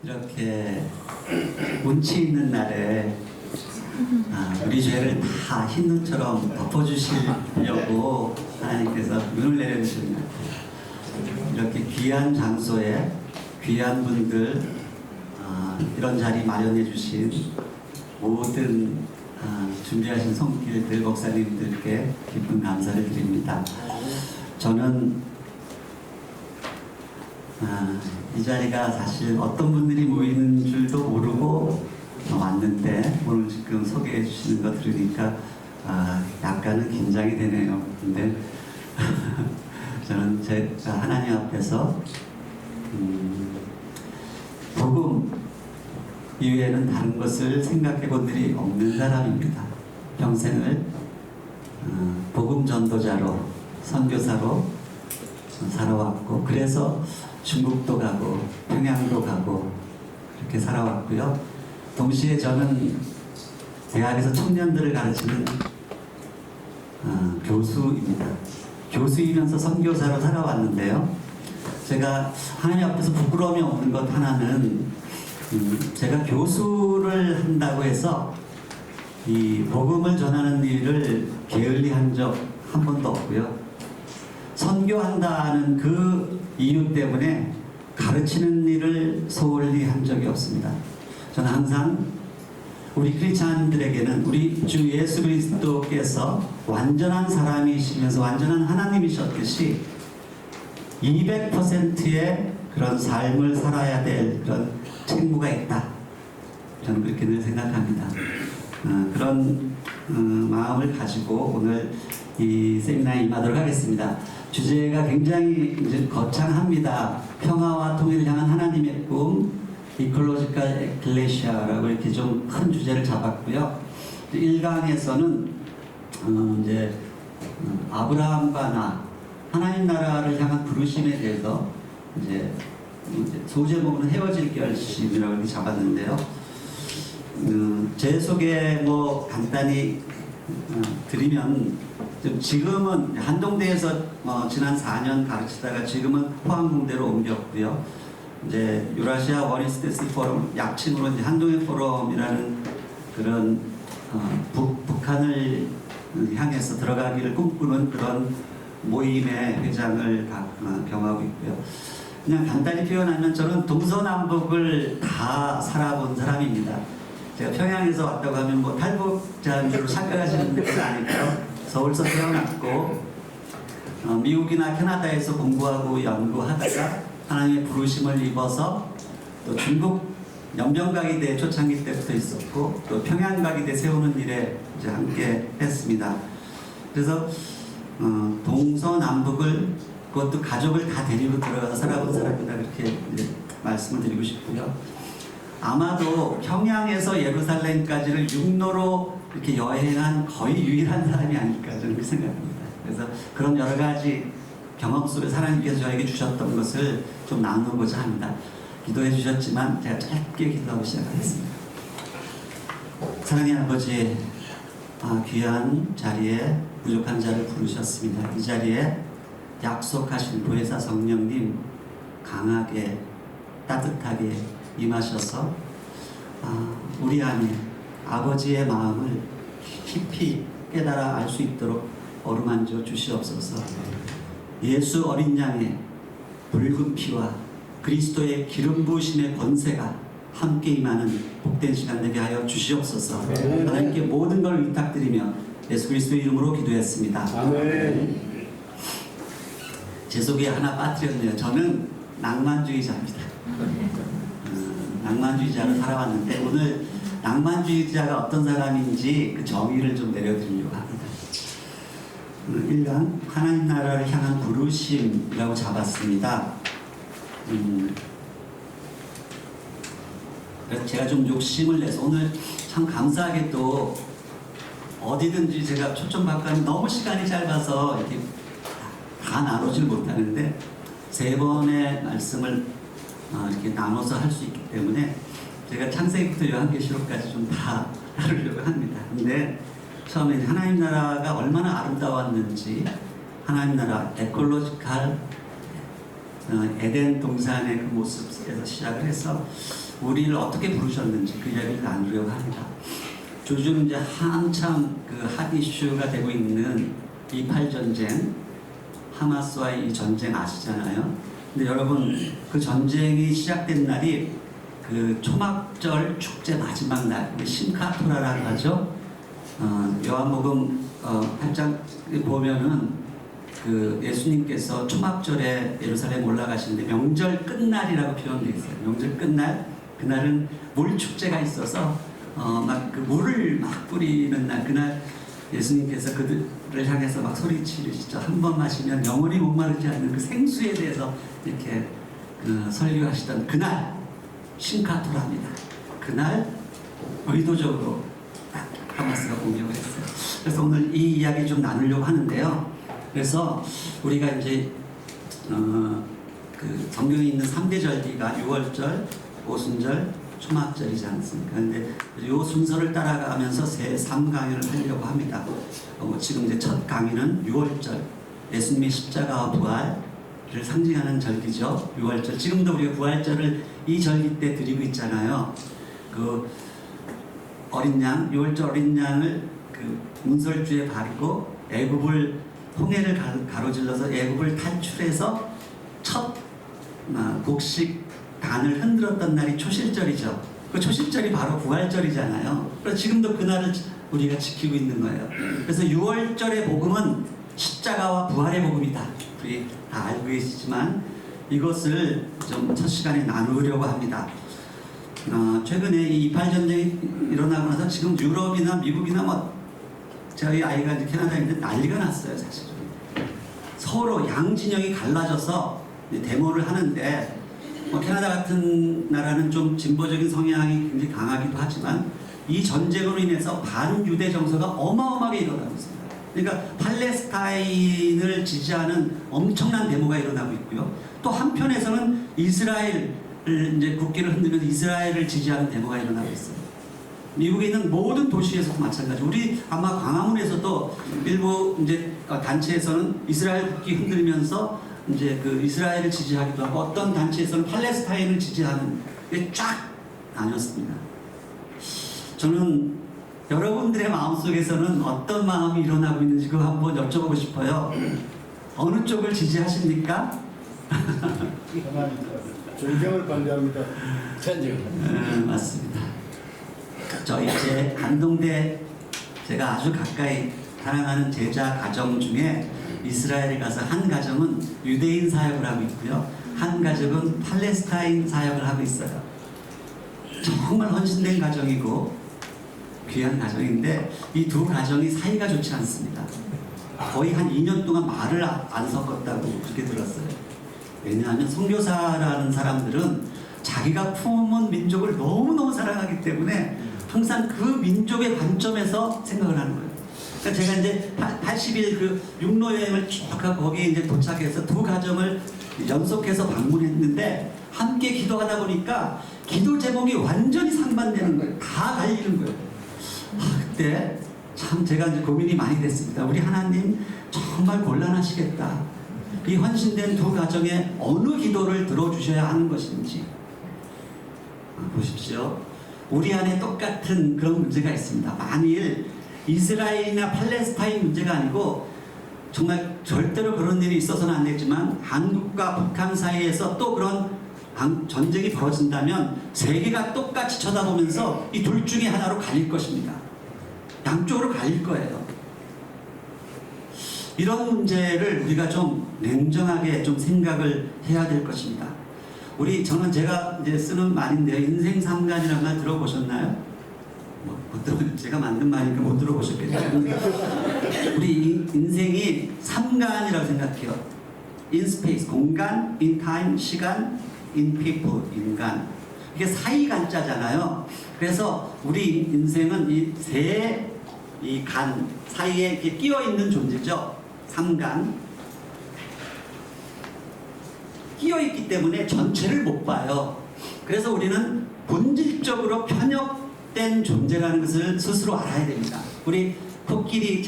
이렇게 운치 있는 날에 우리 죄를 다 흰눈처럼 덮어주시려고 하나님께서 눈을 내려주신 것 같아요. 이렇게 귀한 장소에 귀한 분들 이런 자리 마련해 주신 모든 준비하신 손길들 목사님들께 깊은 감사를 드립니다. 저는 이 자리가 사실 어떤 분들이 모이는 줄도 모르고 왔는데 오늘 지금 소개해 주시는 거 들으니까 약간은 긴장이 되네요. 근데 저는 제가 하나님 앞에서 복음 이외에는 다른 것을 생각해 본 일이 없는 사람입니다. 평생을 복음 전도자로 선교사로 살아왔고, 그래서 중국도 가고 평양도 가고 그렇게 살아왔고요. 동시에 저는 대학에서 청년들을 가르치는 교수입니다. 교수이면서 선교사로 살아왔는데요. 제가 하나님 앞에서 부끄러움이 없는 것 하나는 제가 교수를 한다고 해서 이 복음을 전하는 일을 게을리한 적 한 번도 없고요. 선교한다는 그 이유 때문에 가르치는 일을 소홀히 한 적이 없습니다. 저는 항상 우리 크리스찬들에게는 우리 주 예수 그리스도께서 완전한 사람이시면서 완전한 하나님이셨듯이 200%의 그런 삶을 살아야 될 그런 책무가 있다. 저는 그렇게 늘 생각합니다. 그런 마음을 가지고 오늘 이 세미나에 임하도록 하겠습니다. 주제가 굉장히 이제 거창합니다. 평화와 통일을 향한 하나님의 꿈, 이콜로지컬 에클레시아라고 이렇게 좀 큰 주제를 잡았고요. 1강에서는 이제 아브라함과 나, 하나님 나라를 향한 부르심에 대해서 이제 소제목은 헤어질 결심이라고 이렇게 잡았는데요. 제 소개 뭐 간단히 드리면, 지금은 한동대에서 지난 4년 가르치다가 지금은 포항공대로 옮겼고요. 이제 유라시아 원이스테스 포럼, 약칭으로 이제 한동회 포럼이라는 그런 북한을 향해서 들어가기를 꿈꾸는 그런 모임의 회장을 겸하고 있고요. 그냥 간단히 표현하면 저는 동서남북을 다 살아본 사람입니다. 제가 평양에서 왔다고 하면 뭐 탈북자로 착각하시는 분들은 아니고요. 서울서 태어났고 미국이나 캐나다에서 공부하고 연구하다가 하나님의 부르심을 입어서 또 중국 연변가기대 초창기 때부터 있었고 또 평양가기대 세우는 일에 이제 함께 했습니다. 그래서 동서남북을 그것도 가족을 다 데리고 들어가서 살아본 사람이다, 그렇게 이제 말씀을 드리고 싶고요. 아마도 평양에서 예루살렘까지를 육로로 이렇게 여행한 거의 유일한 사람이 아닐까 저는 생각합니다. 그래서 그런 여러 가지 경험 속에 하나님께서 저에게 주셨던 것을 좀 나누고자 합니다. 기도해 주셨지만 제가 짧게 기도하고 시작하겠습니다. 사랑의 아버지, 귀한 자리에 부족한 자를 부르셨습니다. 이 자리에 약속하신 보혜사 성령님 강하게 따뜻하게 임하셔서 우리 안에 아버지의 마음을 깊이 깨달아 알 수 있도록 어루만져 주시옵소서. 예수 어린 양의 붉은 피와 그리스도의 기름 부으심의 권세가 함께 임하는 복된 시간 되게 하여 주시옵소서. 하나님께 모든 걸 위탁드리며 예수 그리스도의 이름으로 기도했습니다. 아멘. 제 속에 하나 빠뜨렸네요. 저는 낭만주의자입니다. 낭만주의자로 살아왔는데 오늘 낭만주의자가 어떤 사람인지 그 정의를 좀 내려드리려고 합니다. 1강 하나님 나라를 향한 부르심이라고 잡았습니다. 그래서 제가 좀 욕심을 내서 오늘 참 감사하게 또 어디든지 제가 초청받고 너무 시간이 짧아서 이렇게 다 나누질 못하는데 3번의 말씀을 이렇게 나눠서 할 수 있기 때문에 제가 창세기부터 요한계시록까지 좀 다 다루려고 합니다. 근데 처음에 하나님 나라가 얼마나 아름다웠는지, 하나님 나라 에콜로지컬 에덴 동산의 그 모습에서 시작을 해서 우리를 어떻게 부르셨는지 그 이야기를 나누려고 합니다. 요즘 이제 한참 그 핫 이슈가 되고 있는 28 전쟁, 하마스와의 이 전쟁 아시잖아요. 근데 여러분 그 전쟁이 시작된 날이 그 초막절 축제 마지막 날, 심카토라라고 하죠. 요한복음 8장 보면은 그 예수님께서 초막절에 예루살렘 올라가시는데 명절 끝날이라고 표현되어 있어요. 명절 끝날, 그날은 물 축제가 있어서 막 그 물을 막 뿌리는 날, 그날 예수님께서 그들을 향해서 막 소리치르시죠. 한 번 마시면 영원히 목마르지 않는 그 생수에 대해서 이렇게 설교하시던 그날 심카토라입니다. 그날 의도적으로 하마스가 공격을 했어요. 그래서 오늘 이 이야기 좀 나누려고 하는데요. 그래서 우리가 이제 그 성경에 있는 3대 절기가 6월절, 오순절, 초막절이지 않습니까? 근데 이 순서를 따라가면서 새 3강연을 하려고 합니다. 지금 이제 첫 강의는 6월절, 예수님의 십자가와 부활을 상징하는 절기죠. 6월절. 지금도 우리가 부활절을 이 절기 때 드리고 있잖아요. 그 어린 양, 6월절 어린 양을 그 문설주에 바르고 애굽을 홍해를 가로질러서 애굽을 탈출해서 첫 곡식 단을 흔들었던 날이 초실절이죠. 그 초실절이 바로 부활절이잖아요. 그래서 지금도 그날을 우리가 지키고 있는 거예요. 그래서 6월절의 복음은 십자가와 부활의 복음이다. 우리 다 알고 계시지만 이것을 좀 첫 시간에 나누려고 합니다. 최근에 이 28 전쟁이 일어나고 나서 지금 유럽이나 미국이나 뭐 저희 아이가 이제 캐나다에 있는데 난리가 났어요. 사실은 서로 양진영이 갈라져서 데모를 하는데 캐나다 같은 나라는 좀 진보적인 성향이 굉장히 강하기도 하지만 이 전쟁으로 인해서 반유대 정서가 어마어마하게 일어나고 있습니다. 그러니까 팔레스타인을 지지하는 엄청난 데모가 일어나고 있고요. 또 한편에서는 이스라엘 이제 국기를 흔들면서 이스라엘을 지지하는 데모가 일어나고 있어요. 미국에 있는 모든 도시에서도 마찬가지. 우리 아마 광화문에서도 일부 이제 단체에서는 이스라엘 국기 흔들면서 이제 그 이스라엘을 지지하기도 하고 어떤 단체에서는 팔레스타인을 지지하는 게 쫙 나뉘었습니다. 저는 여러분들의 마음속에서는 어떤 마음이 일어나고 있는지 그거 한번 여쭤보고 싶어요. 어느 쪽을 지지하십니까? 존경을 반대합니다. 맞습니다. 저희 제 안동대 제가 아주 가까이 사랑하는 제자 가정 중에 이스라엘에 가서 한 가정은 유대인 사역을 하고 있고요. 한 가족은 팔레스타인 사역을 하고 있어요. 정말 헌신된 가정이고 귀한 가정인데 이 두 가정이 사이가 좋지 않습니다. 거의 한 2년 동안 말을 안 섞었다고 그렇게 들었어요. 왜냐하면 선교사라는 사람들은 자기가 품은 민족을 너무너무 사랑하기 때문에 항상 그 민족의 관점에서 생각을 하는 거예요. 그러니까 제가 이제 80일 그 육로 여행을 쭉 하고 거기에 이제 도착해서 두 가정을 연속해서 방문했는데 함께 기도하다 보니까 기도 제목이 완전히 상반되는 거예요. 다 갈리는 거예요. 그때 참 제가 이제 고민이 많이 됐습니다. 우리 하나님 정말 곤란하시겠다. 이 헌신된 두 가정의 어느 기도를 들어주셔야 하는 것인지 보십시오. 우리 안에 똑같은 그런 문제가 있습니다. 만일 이스라엘이나 팔레스타인 문제가 아니고 정말 절대로 그런 일이 있어서는 안 되지만 한국과 북한 사이에서 또 그런 전쟁이 벌어진다면 세계가 똑같이 쳐다보면서 이 둘 중에 하나로 갈릴 것입니다. 양쪽으로 갈릴 거예요. 이런 문제를 우리가 좀 냉정하게 좀 생각을 해야 될 것입니다. 저는 제가 이제 쓰는 말인데요. 인생 삼간이라는 말 들어보셨나요? 제가 만든 말이니까 못 들어보셨겠죠. 우리 인생이 3간이라고 생각해요. In space, 공간, in time, 시간, in people, 인간. 이게 사이간자잖아요. 그래서 우리 인생은 이 세 이 간 사이에 이렇게 끼어 있는 존재죠. 3간. 끼어 있기 때문에 전체를 못 봐요. 그래서 우리는 본질적으로 편협된 존재라는 것을 스스로 알아야 됩니다. 우리 코끼리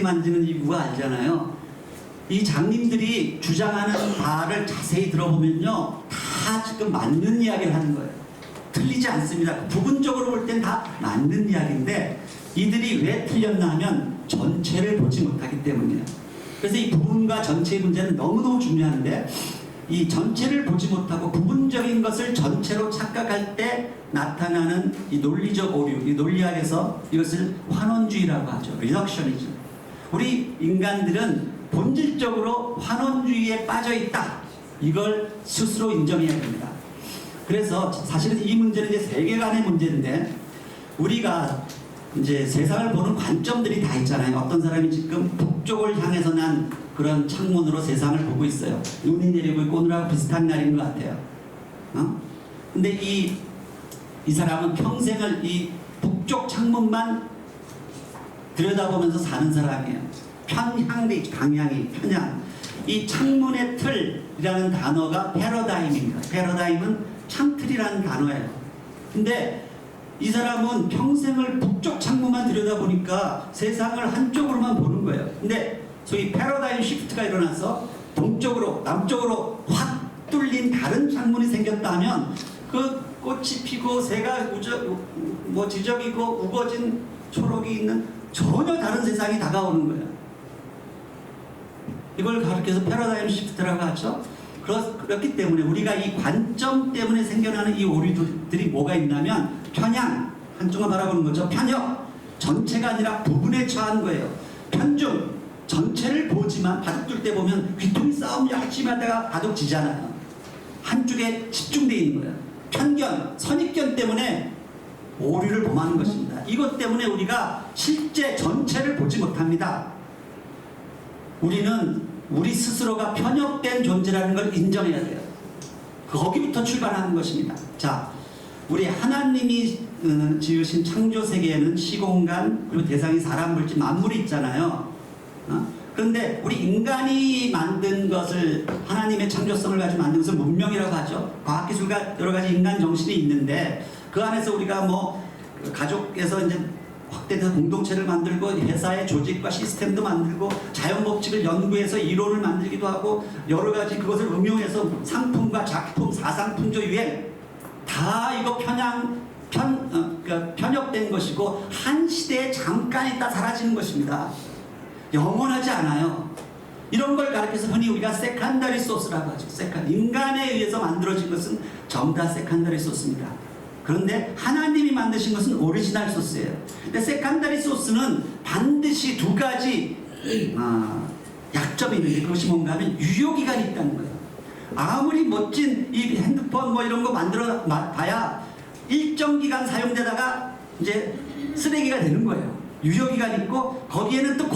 만지는 이유가 알잖아요. 이 장님들이 주장하는 바를 자세히 들어보면요, 다 지금 맞는 이야기를 하는 거예요. 틀리지 않습니다. 부분적으로 볼 땐 다 맞는 이야기인데 이들이 왜 틀렸나 하면 전체를 보지 못하기 때문이에요. 그래서 이 부분과 전체의 문제는 너무너무 중요한데 이 전체를 보지 못하고 부분적인 것을 전체로 착각할 때 나타나는 이 논리적 오류, 이 논리학에서 이것을 환원주의라고 하죠. 리덕셔니즘. 우리 인간들은 본질적으로 환원주의에 빠져 있다. 이걸 스스로 인정해야 됩니다. 그래서 사실은 이 문제는 이제 세계관의 문제인데 우리가 이제 세상을 보는 관점들이 다 있잖아요. 어떤 사람이 지금 북쪽을 향해서 난 그런 창문으로 세상을 보고 있어요. 눈이 내리고 있고 오늘하고 비슷한 날인 것 같아요. 근데 이 사람은 평생을 이 북쪽 창문만 들여다보면서 사는 사람이에요. 편향이, 방향이, 편향. 이 창문의 틀이라는 단어가 패러다임입니다. 패러다임은 창틀이라는 단어예요. 근데 이 사람은 평생을 북쪽 창문만 들여다보니까 세상을 한쪽으로만 보는 거예요. 근데 소위 패러다임 시프트가 일어나서 동쪽으로, 남쪽으로 확 뚫린 다른 창문이 생겼다 하면 그 꽃이 피고 새가 지저귀고 우거진 초록이 있는 전혀 다른 세상이 다가오는 거예요. 이걸 가르쳐서 패러다임 시프트라고 하죠. 그렇기 때문에 우리가 이 관점 때문에 생겨나는 이 오류들이 뭐가 있냐면 편향, 한쪽만 바라보는 거죠. 편협, 전체가 아니라 부분에 처한 거예요. 편중, 전체를 보지만 바둑 둘 때 보면 귀퉁이 싸움 열심히 하다가 바둑 지잖아요. 한쪽에 집중되어 있는 거예요. 편견, 선입견 때문에 오류를 범하는 것입니다. 이것 때문에 우리가 실제 전체를 보지 못합니다. 우리는 우리 스스로가 편협된 존재라는 걸 인정해야 돼요. 거기부터 출발하는 것입니다. 자, 우리 하나님이 지으신 창조 세계에는 시공간 그리고 대상이 사람, 물질, 만물이 있잖아요. 그런데 우리 인간이 만든 것을 하나님의 창조성을 가지고 만든 것을 문명이라고 하죠. 과학기술과 여러 가지 인간 정신이 있는데 그 안에서 우리가 뭐 가족에서 이제 확대돼서 공동체를 만들고 회사의 조직과 시스템도 만들고 자연법칙을 연구해서 이론을 만들기도 하고 여러 가지 그것을 응용해서 상품과 작품, 사상풍조 유행 다 이거 편협된 것이고 한 시대에 잠깐 있다 사라지는 것입니다. 영원하지 않아요. 이런 걸 가르쳐서 흔히 우리가 세컨더리 소스라고 하죠. 인간에 의해서 만들어진 것은 전부 다 세컨더리 소스입니다. 그런데 하나님이 만드신 것은 오리지널 소스예요. 근데 세컨더리 소스는 반드시 두 가지 약점이 있는데 그것이 뭔가 하면 유효기간이 있다는 거예요. 아무리 멋진 이 핸드폰 뭐 이런 거 만들어 봐야 일정 기간 사용되다가 이제 쓰레기가 되는 거예요. 유효기간이 있고 거기에는 또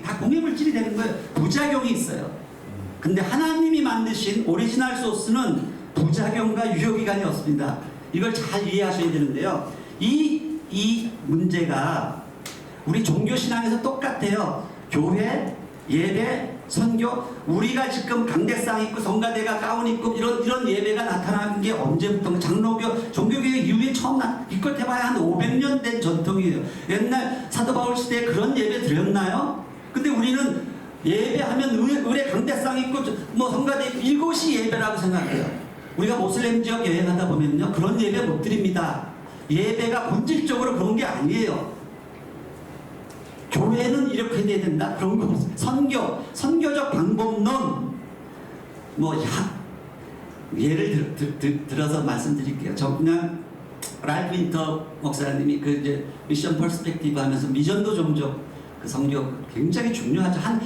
다 공해물질이 되는 거예요. 부작용이 있어요. 근데 하나님이 만드신 오리지널 소스는 부작용과 유효기간이 없습니다. 이걸 잘 이해하셔야 되는데요. 이 문제가 우리 종교신앙에서 똑같아요. 교회, 예배, 선교, 우리가 지금 강대상 입고 성가대가 가운 입고 이런 예배가 나타나는 게 언제부터 장로교, 종교교육 이후에 처음 이걸 해봐야 한 500년 된 전통이에요. 옛날 사도 바울 시대에 그런 예배 드렸나요? 근데 우리는 예배하면 의례 강대상 입고 뭐 성가대 입고 이것이 예배라고 생각해요. 우리가 모슬렘 지역 여행하다 보면요 그런 예배 못 드립니다. 예배가 본질적으로 그런 게 아니에요. 교회는 이렇게 해야 된다 그런 거 없어요. 선교적 방법론 뭐 예를 들어서 말씀드릴게요. 저 그냥 랄프 인터 목사님이 그 이제 미션 퍼스펙티브 하면서 미전도 종족 그 선교 굉장히 중요하죠. 한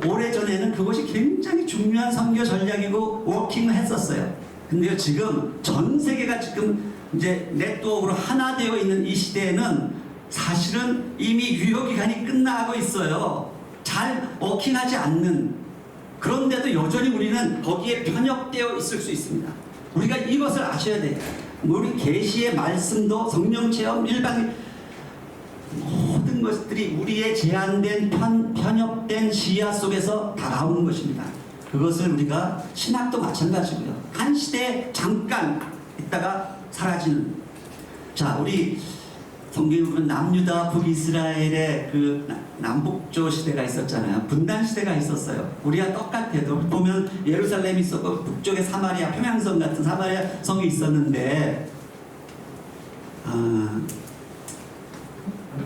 오래전에는 그것이 굉장히 중요한 선교 전략이고 워킹을 했었어요. 근데요 지금 전 세계가 지금 이제 네트워크로 하나 되어 있는 이 시대에는 사실은 이미 유효기간이 끝나고 있어요. 잘 워킹하지 않는. 그런데도 여전히 우리는 거기에 편협되어 있을 수 있습니다. 우리가 이것을 아셔야 돼요. 우리 계시의 말씀도 성령체험 일반 모든 것들이 우리의 제한된 편협된 시야 속에서 다가오는 것입니다. 그것을 우리가 신학도 마찬가지고요. 한 시대에 잠깐 있다가 사라지는. 자, 우리 성경에 보면 남유다와 북이스라엘의 그 남북조 시대가 있었잖아요. 분단 시대가 있었어요. 우리가 똑같아도 보면 예루살렘이 있었고 북쪽에 사마리아, 평양성 같은 사마리아 성이 있었는데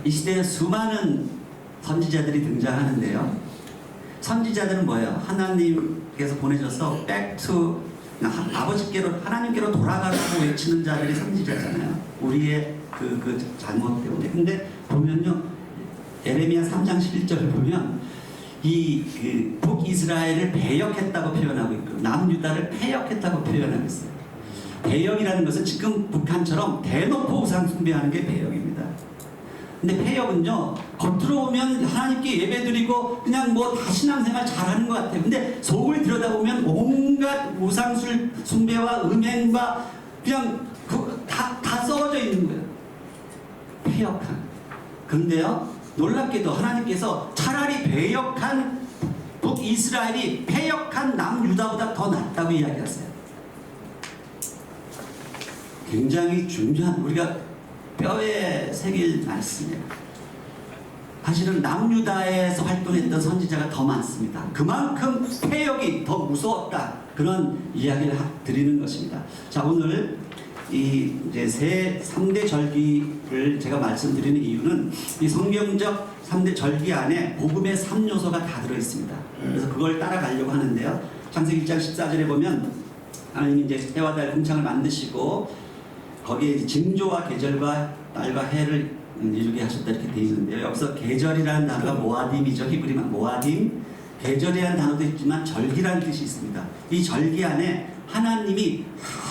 이 시대에 수많은 선지자들이 등장하는데요. 선지자들은 뭐예요? 하나님께서 보내셔서 아버지께로 하나님께로 돌아가라고 외치는 자들이 선지자잖아요. 우리의 그 잘못 때문에. 근데 보면요, 예레미야 3장 11절을 보면 이 북이스라엘을 배역했다고 표현하고 있고 남유다를 패역했다고 표현하고 있어요. 배역이라는 것은 지금 북한처럼 대놓고 우상 숭배하는 게 배역입니다. 근데 패역은요, 겉으로 보면 하나님께 예배드리고 그냥 뭐 다 신앙생활 잘하는 것 같아요. 근데 속을 들여다보면 온갖 우상 숭배와 음행과 그냥 다 썩어져 있는 거예요. 패역한. 그런데요, 놀랍게도 하나님께서 차라리 배역한 북이스라엘이 패역한 남유다보다 더 낫다고 이야기하세요. 굉장히 중요한, 우리가 뼈에 새길 말씀이에요. 사실은 남유다에서 활동했던 선지자가 더 많습니다. 그만큼 패역이 더 무서웠다, 그런 이야기를 드리는 것입니다. 자, 오늘 이 이제 3대 절기를 제가 말씀드리는 이유는 이 성경적 3대 절기 안에 복음의 3요소가 다 들어있습니다. 그래서 그걸 따라가려고 하는데요. 창세기 1장 14절에 보면 하나님이 이제 해와 달 궁창을 만드시고 거기에 이제 징조와 계절과 달과 해를 이루게 하셨다 이렇게 되어 있는데요. 여기서 계절이라는 단어가 모아딤이죠. 히브리만 모아딤. 계절이라는 단어도 있지만 절기라는 뜻이 있습니다. 이 절기 안에 하나님이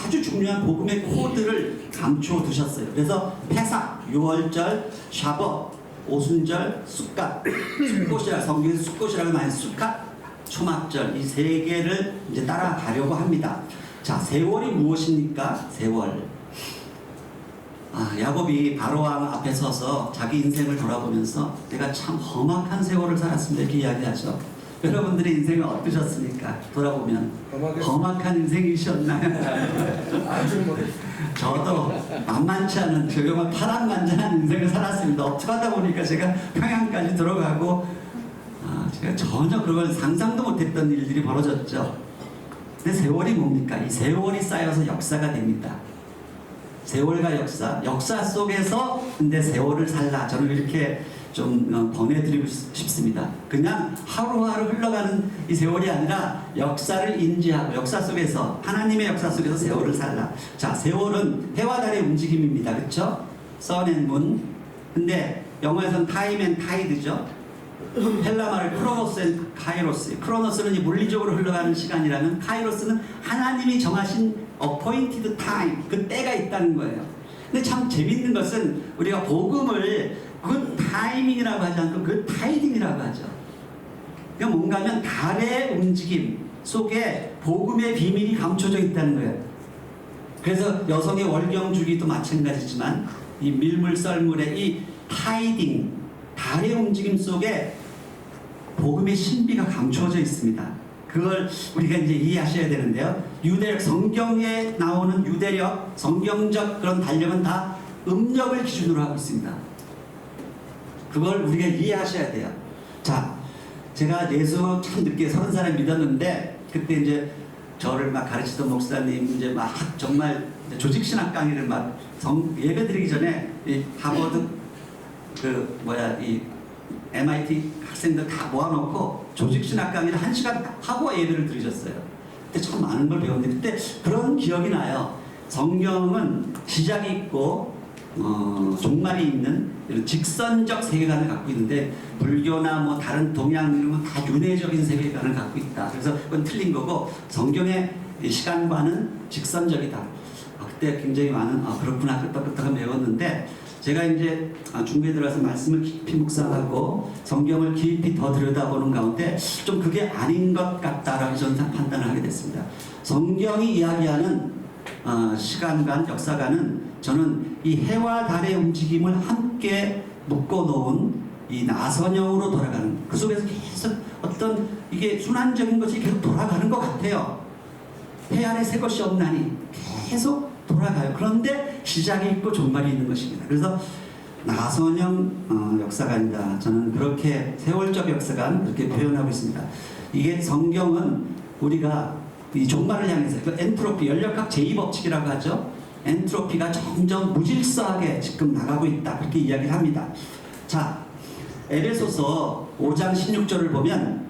아주 중요한 복음의 코드를 감추어 두셨어요. 그래서 페삭, 유월절, 샤벗, 오순절, 숫갓, 숫꽃이라 성경에서 숫꽃이라고 많이 숫갓, 초막절, 이 세 개를 이제 따라가려고 합니다. 자, 세월이 무엇입니까? 세월. 야곱이 바로왕 앞에 서서 자기 인생을 돌아보면서 내가 참 험악한 세월을 살았습니다 이렇게 이야기하죠. 여러분들의 인생은 어떠셨습니까? 돌아보면 험악한 인생이셨나요? 저도 만만치 않은 조용한 파란만장한 인생을 살았습니다. 어쩌다 보니까 제가 평양까지 들어가고 제가 전혀 그걸 상상도 못했던 일들이 벌어졌죠. 근데 세월이 뭡니까? 이 세월이 쌓여서 역사가 됩니다. 세월과 역사 속에서 근데 세월을 살라, 저는 이렇게 좀 권해드리고 싶습니다. 그냥 하루하루 흘러가는 이 세월이 아니라 역사를 인지하고 역사 속에서, 하나님의 역사 속에서 세월을 살라. 자, 세월은 해와 달의 움직임입니다. 그렇죠? Sun and Moon. 근데 영어에서는 Time and Tide죠. 헬라말을 크로노스 앤 카이로스. 크로노스는 이 물리적으로 흘러가는 시간이라면 카이로스는 하나님이 정하신 appointed time, 그 때가 있다는 거예요. 근데 참 재밌는 것은 우리가 복음을 그 타이밍이라고 하지 않고 그 타이딩이라고 하죠. 그러니까 뭔가 하면 달의 움직임 속에 복음의 비밀이 감춰져 있다는 거예요. 그래서 여성의 월경 주기도 마찬가지지만 이 밀물 썰물의 이 타이딩, 달의 움직임 속에 복음의 신비가 감추어져 있습니다. 그걸 우리가 이제 이해하셔야 되는데요. 유대력, 성경에 나오는 유대력, 성경적 그런 달력은 다 음력을 기준으로 하고 있습니다. 그걸 우리가 이해하셔야 돼요. 자, 제가 예수 참 늦게 30살에 믿었는데 그때 이제 저를 막 가르치던 목사님 이제 막 정말 조직신학 강의를 막 예배드리기 전에 이 하버드 이 MIT 학생들 다 모아놓고 조직신학 강의를 1시간 하고 예배를 드리셨어요. 그때 참 많은 걸 배웠는데 그때 그런 기억이 나요. 성경은 시작이 있고 종말이 있는 이런 직선적 세계관을 갖고 있는데 불교나 뭐 다른 동양 이런 건 다 윤회적인 세계관을 갖고 있다. 그래서 그건 틀린 거고 성경의 시간관은 직선적이다. 그때 굉장히 많은 그렇구나 끄떡끄떡한 배웠는데 제가 이제 중국에 들어가서 말씀을 깊이 묵상하고 성경을 깊이 더 들여다보는 가운데 좀 그게 아닌 것 같다라고 저는 판단을 하게 됐습니다. 성경이 이야기하는 시간관, 역사관은 저는 이 해와 달의 움직임을 함께 묶어놓은 이 나선형으로 돌아가는, 그 속에서 계속 어떤 이게 순환적인 것이 계속 돌아가는 것 같아요. 해 아래 새 것이 없나니 계속 돌아가요. 그런데 시작이 있고 종말이 있는 것입니다. 그래서 나선형 역사관이다. 저는 그렇게 세월적 역사관 그렇게 표현하고 있습니다. 이게 성경은 우리가 이 종말을 향해서 그 엔트로피 연력학 제2법칙이라고 하죠. 엔트로피가 점점 무질서하게 지금 나가고 있다. 그렇게 이야기를 합니다. 자, 에베소서 5장 16절을 보면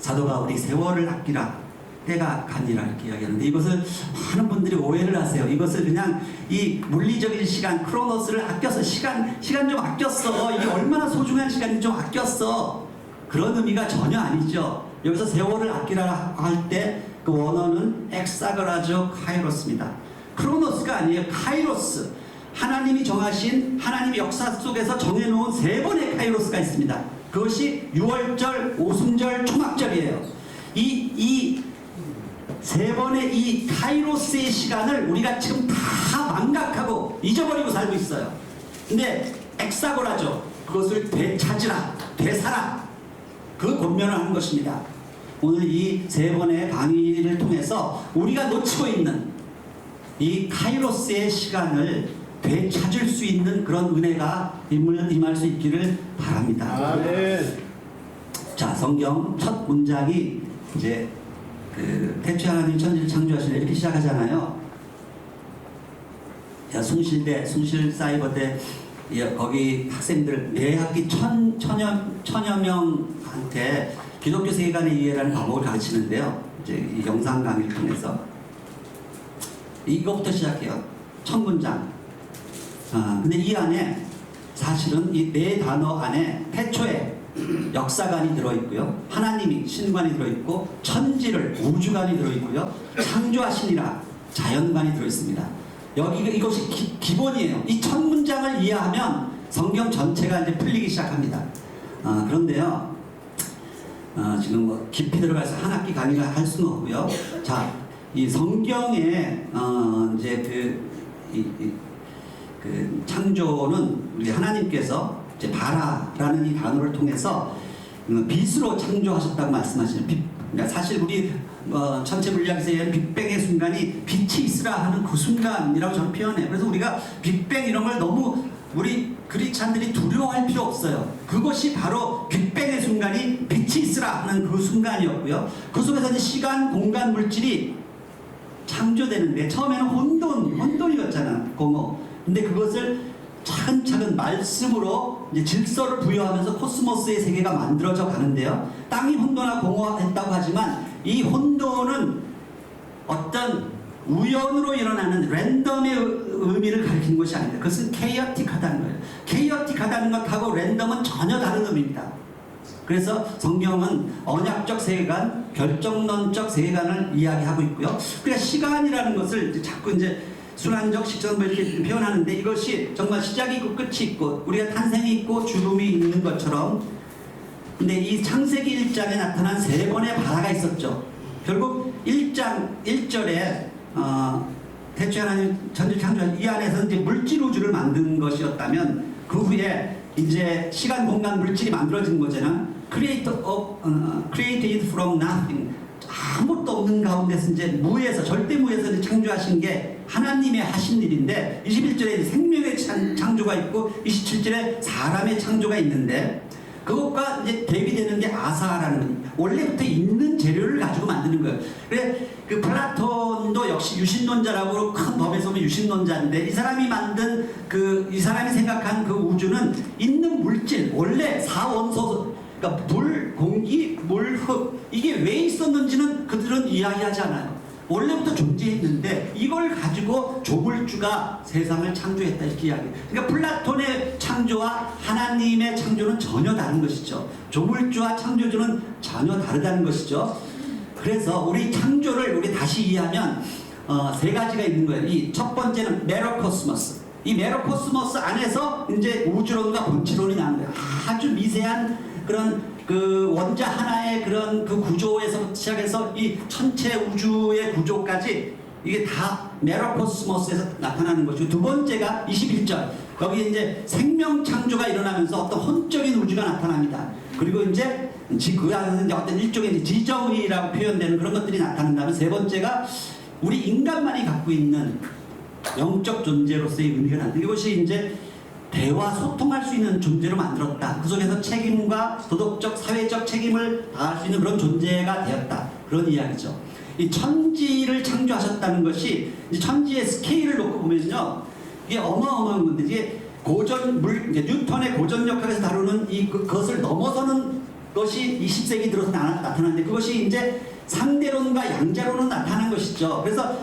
사도 바울이 세월을 아끼라 때가 가니라 이렇게 이야기하는데 이것을 많은 분들이 오해를 하세요. 이것을 그냥 이 물리적인 시간 크로노스를 아껴서 시간 좀 아꼈어. 이게 얼마나 소중한 시간이 좀 아꼈어. 그런 의미가 전혀 아니죠. 여기서 세월을 아끼라 할 때 그 원어는 엑사그라죠 카이로스입니다. 크로노스가 아니에요. 카이로스. 하나님이 정하신 하나님의 역사 속에서 정해놓은 3번의 카이로스가 있습니다. 그것이 유월절, 오순절, 초막절이에요. 이 3번의 이 카이로스의 시간을 우리가 지금 다 망각하고 잊어버리고 살고 있어요. 근데 엑사고라죠. 그것을 되찾으라, 되살아. 그 권면을 하는 것입니다. 오늘 이 3번의 강의를 통해서 우리가 놓치고 있는 이 카이로스의 시간을 되찾을 수 있는 그런 은혜가 임할 수 있기를 바랍니다. 아멘. 자, 성경 첫 문장이 이제 태초에 하나님 천지를 창조하시네 이렇게 시작하잖아요. 야, 숭실사이버대 거기 학생들 매 학기 천여 명한테 기독교 세계관의 이해라는 과목을 가르치는데요. 이제 이 영상 강의를 통해서 이거부터 시작해요. 첫 문장. 근데 이 안에 사실은 이 4단어 안에 태초에 역사관이 들어있고요. 하나님이 신관이 들어있고 천지를 우주관이 들어있고요. 창조하시니라 자연관이 들어있습니다. 이것이 기본이에요. 이 첫 문장을 이해하면 성경 전체가 이제 풀리기 시작합니다. 그런데요. 지금 뭐 깊이 들어가서 한 학기 강의를 할 수는 없고요. 자, 이 성경에 이제 그 창조는 우리 하나님께서 이제 바라라는 이 단어를 통해서 빛으로 창조하셨다고 말씀하시는 그러니까 사실 우리 전체 물리학에서 얘기하는 빅뱅의 순간이 빛이 있으라 하는 그 순간이라고 저는 표현해요. 그래서 우리가 빅뱅 이런 걸 너무 우리 크리스찬들이 두려워할 필요 없어요. 그것이 바로 빅뱅의 순간이 빛이 있으라 하는 그 순간이었고요. 그 속에서 이제 시간, 공간, 물질이 창조되는데 처음에는 혼돈이었잖아. 공허. 근데 그것을 차근차근 말씀으로 이제 질서를 부여하면서 코스모스의 세계가 만들어져 가는데요. 땅이 혼돈하고 공허했다고 하지만 이 혼돈은 어떤 우연으로 일어나는 랜덤의 의미를 가리키는 것이 아닙니다. 그것은 케이어틱하다는 거예요. 케이어틱하다는 것하고 랜덤은 전혀 다른 의미입니다. 그래서 성경은 언약적 세계관, 결정론적 세계관을 이야기하고 있고요. 그러니까 시간이라는 것을 이제 자꾸 이제 순환적 시점 이렇게 표현하는데 이것이 정말 시작이 있고 끝이 있고 우리가 탄생이 있고 죽음이 있는 것처럼 근데 이 창세기 1장에 나타난 3번의 바라가 있었죠. 결국 1장 1절에 태초에 하나님 천지를 창조한 이 안에서 이제 물질 우주를 만든 것이었다면 그 후에 이제 시간 공간 물질이 만들어진 거잖아. created from nothing. 아무것도 없는 가운데서 이제 무에서 절대 무에서 이제 창조하신 게 하나님의 하신 일인데 21절에 생명의 창조가 있고 27절에 사람의 창조가 있는데 그것과 이제 대비되는 게 아사라는 원래부터 있는 재료를 가지고 만드는 거예요. 그래 그 플라톤도 역시 유신론자라고 큰 법에서 보면 유신론자인데 이 사람이 만든 이 사람이 생각한 그 우주는 있는 물질 원래 사원소 그러니까 불, 공기, 물, 흙 이게 왜 있었는지는 그들은 이야기하지 않아요. 원래부터 존재했는데 이걸 가지고 조물주가 세상을 창조했다 이렇게 이야기해요. 그러니까 플라톤의 창조와 하나님의 창조는 전혀 다른 것이죠. 조물주와 창조주는 전혀 다르다는 것이죠. 그래서 우리 창조를 우리 다시 이해하면 3가지가 있는 거예요. 이 첫 번째는 메로코스모스. 이 메로코스모스 안에서 이제 우주론과 본체론이 나는 거예요. 아주 미세한 그런 그 원자 하나의 그런 그 구조에서 시작해서 이 전체 우주의 구조까지 이게 다 메로코스모스에서 나타나는 것이고 두 번째가 21절 여기 이제 생명 창조가 일어나면서 어떤 혼적인 우주가 나타납니다. 그리고 이제 그 안에서 이제 어떤 일종의 지정의라고 표현되는 그런 것들이 나타난다면 세 번째가 우리 인간만이 갖고 있는 영적 존재로서의 의미가 나타납니다. 이것이 이제 대화 소통할 수 있는 존재로 만들었다. 그 속에서 책임과 도덕적 사회적 책임을 다할 수 있는 그런 존재가 되었다. 그런 이야기죠. 이 천지를 창조하셨다는 것이 이제 천지의 스케일을 놓고 보면요, 이게 어마어마한 건데, 이게 이제 뉴턴의 고전력학에서 다루는 그것을 넘어서는 것이 20세기 들어서 나타나는데, 그것이 이제 상대론과 양자론으로 나타난 것이죠. 그래서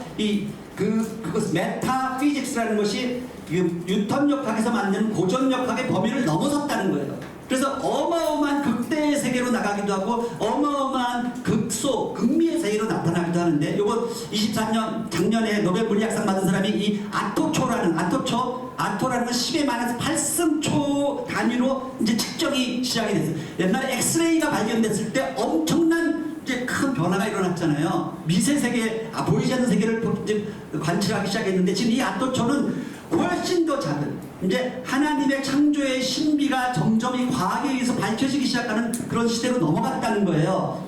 그것 메타피직스라는 것이 뉴턴력학에서 만드는 고전력학의 범위를 넘어섰다는 거예요. 그래서 어마어마한 극대의 세계로 나가기도 하고 어마어마한 극미의 세계로 나타나기도 하는데, 요거 23년 작년에 노벨 물리학상 받은 사람이 이 아토라는 건 10의 마이너스 8승초 단위로 이제 측정이 시작이 됐어요. 옛날에 엑스레이가 발견됐을 때 엄청난 이제 큰 변화가 일어났잖아요. 미세 세계, 보이지 않는 세계를 이제 관찰하기 시작했는데, 지금 이 아토초는 훨씬 더 작은, 이제 하나님의 창조의 신비가 점점 이 과학에 의해서 밝혀지기 시작하는 그런 시대로 넘어갔다는 거예요.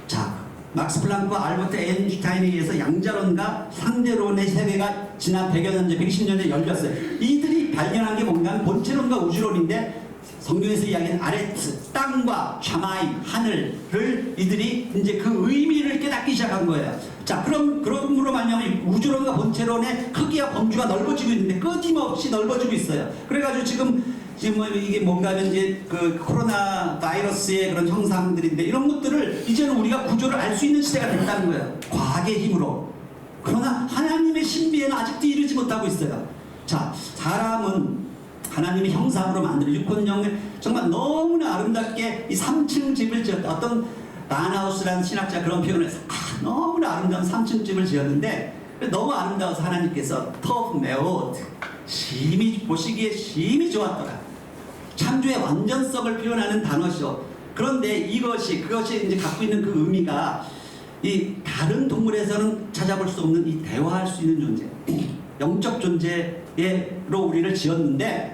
자, 막스 플랑크와 알버트 아인슈타인에 의해서 양자론과 상대론의 세계가 지난 100여 년 전, 110년에 열렸어요. 이들이 발견한 게 뭔가 본체론과 우주론인데, 성경에서 이야기하는 아레트, 땅과 샤마임, 하늘을 이들이 이제 그 의미를 깨닫기 시작한 거예요. 자, 그럼으로 말미암아 우주론과 본체론의 크기와 범주가 넓어지고 있는데 끊임없이 넓어지고 있어요. 그래가지고 지금 이게 뭔가 하면 이제 그 코로나 바이러스의 그런 형상들인데, 이런 것들을 이제는 우리가 구조를 알 수 있는 시대가 됐다는 거예요. 과학의 힘으로. 그러나 하나님의 신비에는 아직도 이르지 못하고 있어요. 자, 사람은 하나님의 형상으로 만든 육혼형을 정말 너무나 아름답게 이 3층 집을 지었다. 어떤 바하우스라는 신학자 그런 표현을 해서 너무나 아름다운 3층 집을 지었는데, 너무 아름다워서 하나님께서 터프 메오트, 보시기에 심히 좋았더라. 창조의 완전성을 표현하는 단어죠. 그런데 그것이 이제 갖고 있는 그 의미가 이 다른 동물에서는 찾아볼 수 없는 이 대화할 수 있는 존재, 영적 존재로 우리를 지었는데,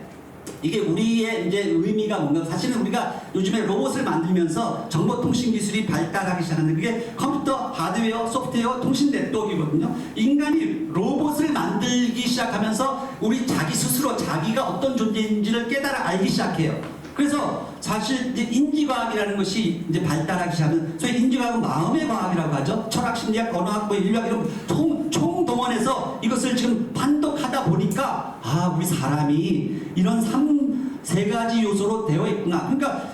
이게 우리의 이제 의미가 뭔가, 사실은 우리가 요즘에 로봇을 만들면서 정보통신 기술이 발달하기 시작하는데, 그게 컴퓨터, 하드웨어, 소프트웨어, 통신 네트워크이거든요. 인간이 로봇을 만들기 시작하면서 우리 자기 스스로 자기가 어떤 존재인지를 깨달아 알기 시작해요. 그래서 사실 이제 인지과학이라는 것이 이제 발달하기 시작하면, 소위 인지과학은 마음의 과학이라고 하죠. 철학, 심리학, 언어학, 인류학 이런 총동원해서 이것을 지금 판독하다 보니까, 우리 사람이 이런 세 가지 요소로 되어 있구나. 그러니까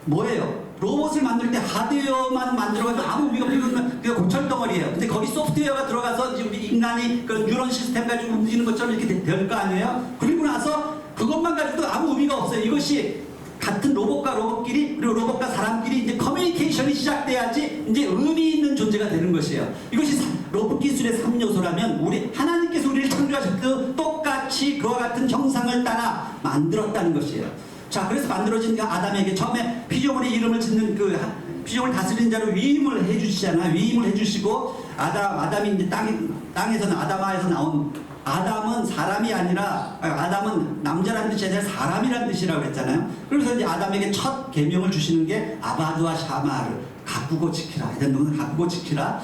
뭐예요? 로봇을 만들 때 하드웨어만 만들어가지고 아무 의미가 없는 그 고철덩어리예요. 근데 거기 소프트웨어가 들어가서 이제 우리 인간이 그런 뉴런 시스템 가지고 움직이는 것처럼 이렇게 될 거 아니에요? 그리고 나서 그것만 가지고도 아무 의미가 없어요. 이것이 같은 로봇과 로봇끼리, 그리고 로봇과 사람끼리 이제 커뮤니케이션이 시작돼야지 이제 의미 있는 존재가 되는 것이에요. 이것이 로봇 기술의 3요소라면 하나님께서 우리를 창조하셨고 똑같이 그와 같은 형상을 따라 만들었다는 것이에요. 자, 그래서 만들어진 그 아담에게 처음에 피조물의 이름을 짓는 그 피조물 다스리는 자로 위임을 해주시잖아요. 위임을 해주시고, 아담이 이제 땅에서 아담아에서 나온, 아담은 사람이 아니라, 아담은 남자라는 뜻이 아니라 사람이라는 뜻이라고 했잖아요. 그래서 이제 아담에게 첫 계명을 주시는 게 아바드와 샤마를 가꾸고 지키라. 이런 놈은 가꾸고 지키라.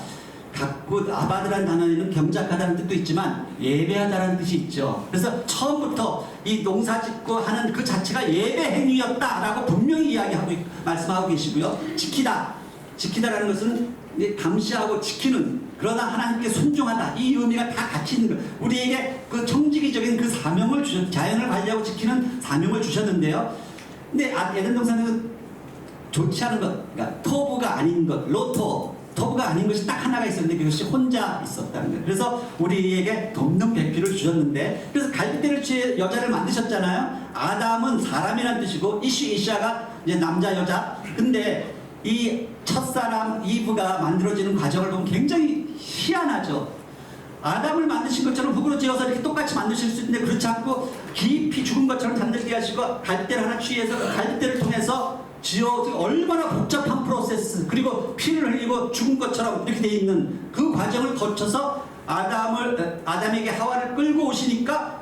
아바드라는 단어에는 경작하다는 뜻도 있지만 예배하다라는 뜻이 있죠. 그래서 처음부터 이 농사 짓고 하는 그 자체가 예배 행위였다라고 분명히 말씀하고 계시고요. 지키다라는 것은 감시하고 지키는, 그러나 하나님께 순종하다, 이 의미가 다 같이 있는 거예요. 우리에게 그 청지기적인 그 사명을 자연을 관리하고 지키는 사명을 주셨는데요. 근데 에덴 동산에서 좋지 않은 것, 그러니까 토부가 아닌 것, 토부가 아닌 것이 딱 하나가 있었는데, 그것이 혼자 있었다는 거예요. 그래서 우리에게 돕는 배필을 주셨는데, 그래서 갈대를 취해 여자를 만드셨잖아요. 아담은 사람이라는 뜻이고, 이샤가 이제 남자 여자. 근데 이 첫사람 이브가 만들어지는 과정을 보면 굉장히 희한하죠. 아담을 만드신 것처럼 흙으로 지어서 이렇게 똑같이 만드실 수 있는데, 그렇지 않고 깊이 죽은 것처럼 잠들게 하시고, 갈대를 하나 취해서 그 갈대를 통해서 얼마나 복잡한 프로세스, 그리고 피를 흘리고 죽은 것처럼 이렇게 돼 있는 그 과정을 거쳐서 아담에게 하와를 끌고 오시니까,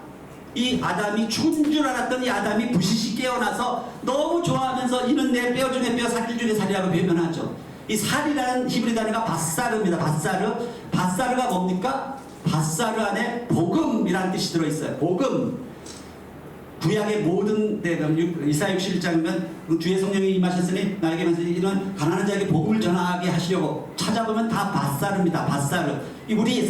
이 아담이 죽은 줄 알았던 이 아담이 부시시 깨어나서 너무 좋아하면서, 이는 내 뼈 중에 뼈, 살 중에 살이라고 표현하죠. 이 살이라는 히브리 단어가 바사르입니다. 바사르가 뭡니까? 바사르 안에 복음이라는 뜻이 들어있어요. 복음. 구약의 모든 이사야 61장이면 주의 성령이 임하셨으니 나에게 이런 가난한 자에게 복음을 전하게 하시려고 찾아보면 다 밧사르입니다. 밧사르. 우리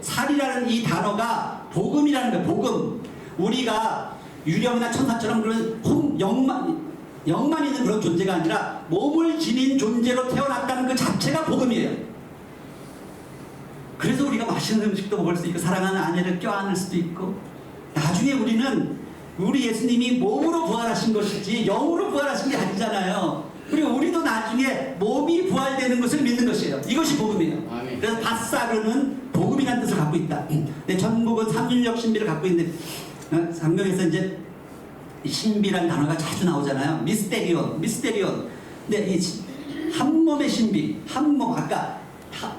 살이라는 이 단어가 복음이라는 거예요. 복음. 우리가 유령이나 천사처럼 그런 영만 있는 그런 존재가 아니라 몸을 지닌 존재로 태어났다는 그 자체가 복음이에요. 그래서 우리가 맛있는 음식도 먹을 수 있고 사랑하는 아내를 껴안을 수도 있고, 나중에 우리 예수님이 몸으로 부활하신 것이지 영으로 부활하신 게 아니잖아요. 그리고 우리도 나중에 몸이 부활되는 것을 믿는 것이에요. 이것이 복음이에요. 아멘. 그래서 밧사르는 복음이라는 뜻을 갖고 있다. 근데 전국은 삼륜력 신비를 갖고 있는데 성경에서 이제 신비라는 단어가 자주 나오잖아요. 미스테리온. 근데 이 한 몸의 신비, 한 몸, 아까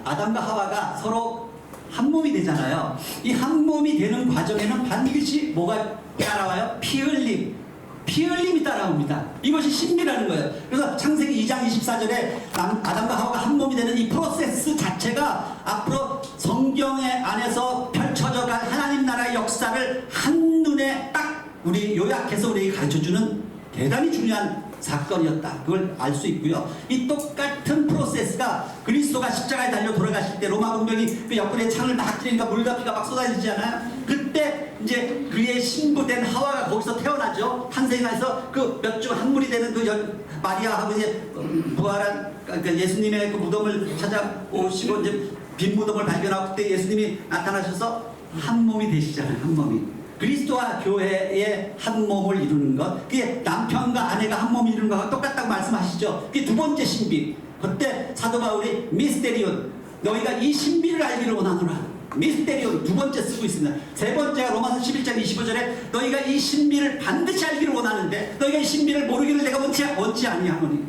아담과 하와가 서로 한 몸이 되잖아요. 이 한 몸이 되는 과정에는 반드시 뭐가 따라와요? 피 흘림이 따라옵니다. 이것이 신비라는 거예요. 그래서 창세기 2장 24절에 아담과 하와가 한 몸이 되는 이 프로세스 자체가 앞으로 성경의 안에서 펼쳐져 갈 하나님 나라의 역사를 한눈에 딱 우리 요약해서 우리에게 가르쳐주는 대단히 중요한 사건이었다. 그걸 알 수 있고요. 이 똑같은 프로세스가 그리스도가 십자가에 달려 돌아가실 때 로마 군병이 그 옆구리에 창을 막 찌르니까 물과 피가 막 쏟아지지 않아요? 그때 이제 그의 신부된 하와가 거기서 태어나죠. 탄생해서 그 몇 주 한물이 되는 그 마리아하고 이제 부활한 그러니까 예수님의 그 무덤을 찾아오시고 이제 빈 무덤을 발견하고 그때 예수님이 나타나셔서 한 몸이 되시잖아요. 한 몸이. 그리스도와 교회의 한 몸을 이루는 것, 그게 남편과 아내가 한 몸을 이루는 것과 똑같다고 말씀하시죠. 그게 두 번째 신비. 그때 사도 바울이 미스테리온, 너희가 이 신비를 알기를 원하노라. 미스테리온 두 번째 쓰고 있습니다. 세 번째가 로마서 11장 25절에 너희가 이 신비를 반드시 알기를 원하는데 너희가 이 신비를 모르기를 내가 원치 아니하노니.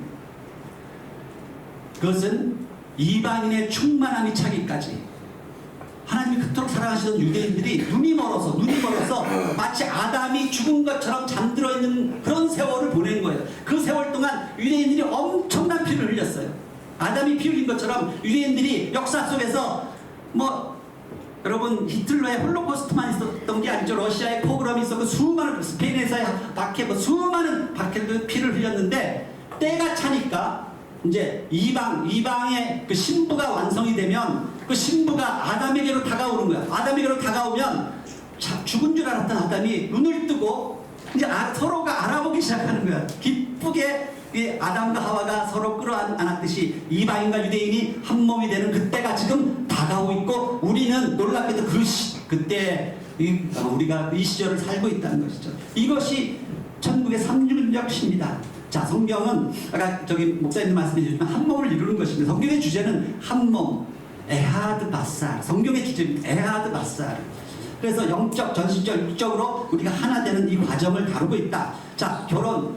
그것은 이방인의 충만함이 차기까지 하나님이 그토록 사랑하시던 유대인들이 눈이 멀어서 마치 아담이 죽은 것처럼 잠들어 있는 그런 세월을 보낸 거예요. 그 세월 동안 유대인들이 엄청난 피를 흘렸어요. 아담이 피 흘린 것처럼 유대인들이 역사 속에서 여러분 히틀러의 홀로코스트만 있었던 게 아니죠. 러시아의 포그럼이 있었고 수많은 스페인에서의 박해 수많은 박해들 피를 흘렸는데 때가 차니까 이제 이방의 그 신부가 완성이 되면 그 신부가 아담에게로 다가오는 거야. 아담에게로 다가오면 죽은 줄 알았던 아담이 눈을 뜨고 이제 서로가 알아보기 시작하는 거야. 기쁘게 아담과 하와가 서로 끌어안았듯이 이방인과 유대인이 한 몸이 되는 그때가 지금 다가오고 있고 우리는 놀랍게도 그때 우리가 이 시절을 살고 있다는 것이죠. 이것이 천국의 삼륜역시입니다. 자, 성경은 아까 목사님 말씀해 주시면 한 몸을 이루는 것입니다. 성경의 주제는 한 몸, 에하드 바살. 성경의 주제는 에하드 바살. 그래서 영적, 전신적, 육적으로 우리가 하나 되는 이 과정을 다루고 있다. 자, 결혼.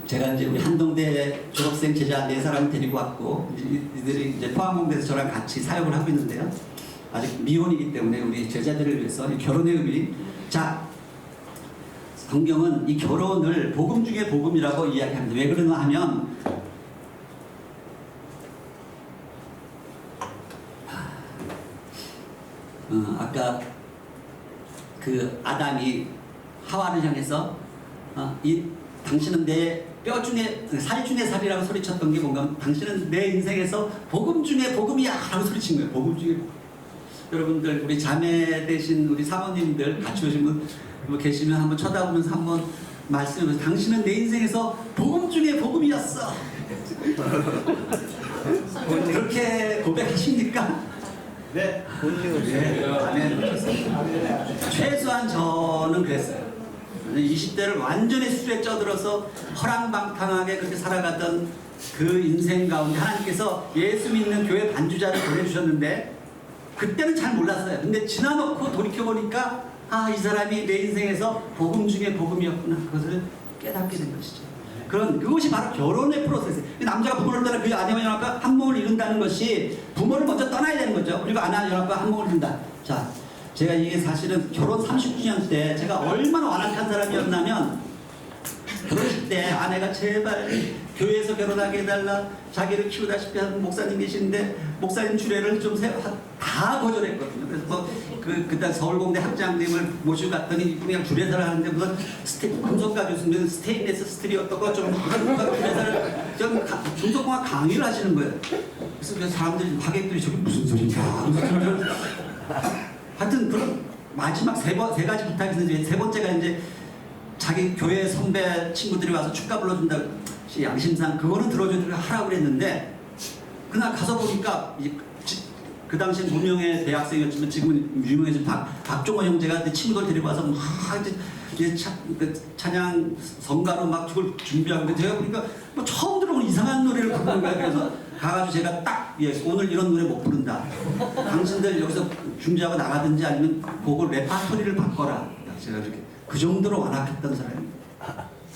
제가 이제 우리 한동대 졸업생 제자 4사람을 데리고 왔고 이들이 이제 포항공대에서 저랑 같이 사역을 하고 있는데요. 아직 미혼이기 때문에 우리 제자들을 위해서 이 결혼의 의미. 자, 성경은 이 결혼을 복음 중에 복음이라고 이야기합니다. 왜 그러냐 하면 아까 그 아담이 하와를 향해서 당신은 내 뼈 중에 살 중에 살이라고 소리쳤던 게 뭔가 당신은 내 인생에서 복음 중에 복음이야 라고 소리친 거예요. 복음 중에 복음. 여러분들 우리 자매 되신 우리 사모님들 같이 오신 분 계시면 한번 쳐다보면서 한번 말씀해보세요. 당신은 내 인생에서 복음 중에 복음이었어. 그렇게 고백하십니까? 네. 네. 아멘. 최소한 저는 그랬어요. 20대를 완전히 술에 쪄들어서 허랑방탕하게 그렇게 살아가던 그 인생 가운데 하나님께서 예수 믿는 교회 반주자를 보내주셨는데 그때는 잘 몰랐어요. 근데 지나놓고 돌이켜보니까 이 사람이 내 인생에서 복음 중에 복음이었구나. 그것을 깨닫게 된 것이죠. 그것이 바로 결혼의 프로세스. 남자가 부모를 떠나 그 아내와 연합과 한 몸을 이룬다는 것이 부모를 먼저 떠나야 되는 거죠. 그리고 아내와 연합과 한 몸을 이룬다. 자, 제가 이게 사실은 결혼 30주년 때 제가 얼마나 완악한 사람이었냐면 결혼식 때 아내가 제발 교회에서 결혼하게 해달라, 자기를 키우다시피 하는 목사님 계시는데 목사님 주례를 좀 다 거절했거든요. 그래서 그때 서울공대 학장님을 모시고 갔더니 그냥 주례사를 하는데 무슨 금속가 교수님 스테인레스 스틸이 어떻고 좀 주례사를 좀 중소공학 강의를 하시는 거예요. 그래서 그 사람들이 화객들이 저게 무슨 소리인가. 하여튼 그런 마지막 세 가지 부탁이 있는데 세 번째가 이제 자기 교회 선배 친구들이 와서 축가 불러준다. 양심상 그거는 들어주기로 하라고 그랬는데 그날 가서 보니까 그 당시 무명의 대학생이었지만 지금은 유명해진 박종호 형제가 내 친구들 데리고 와서 막 이제 찬양 성가로 막 그걸 준비하고 제가 보니까 뭐 처음 들어본 이상한 노래를 부르는 거야. 그래서 가가지고 제가 딱 오늘 이런 노래 못 부른다. 당신들 여기서 준비하고 나가든지 아니면 그걸 레파토리를 바꿔라. 제가 이렇게 그 정도로 완악했던 사람이.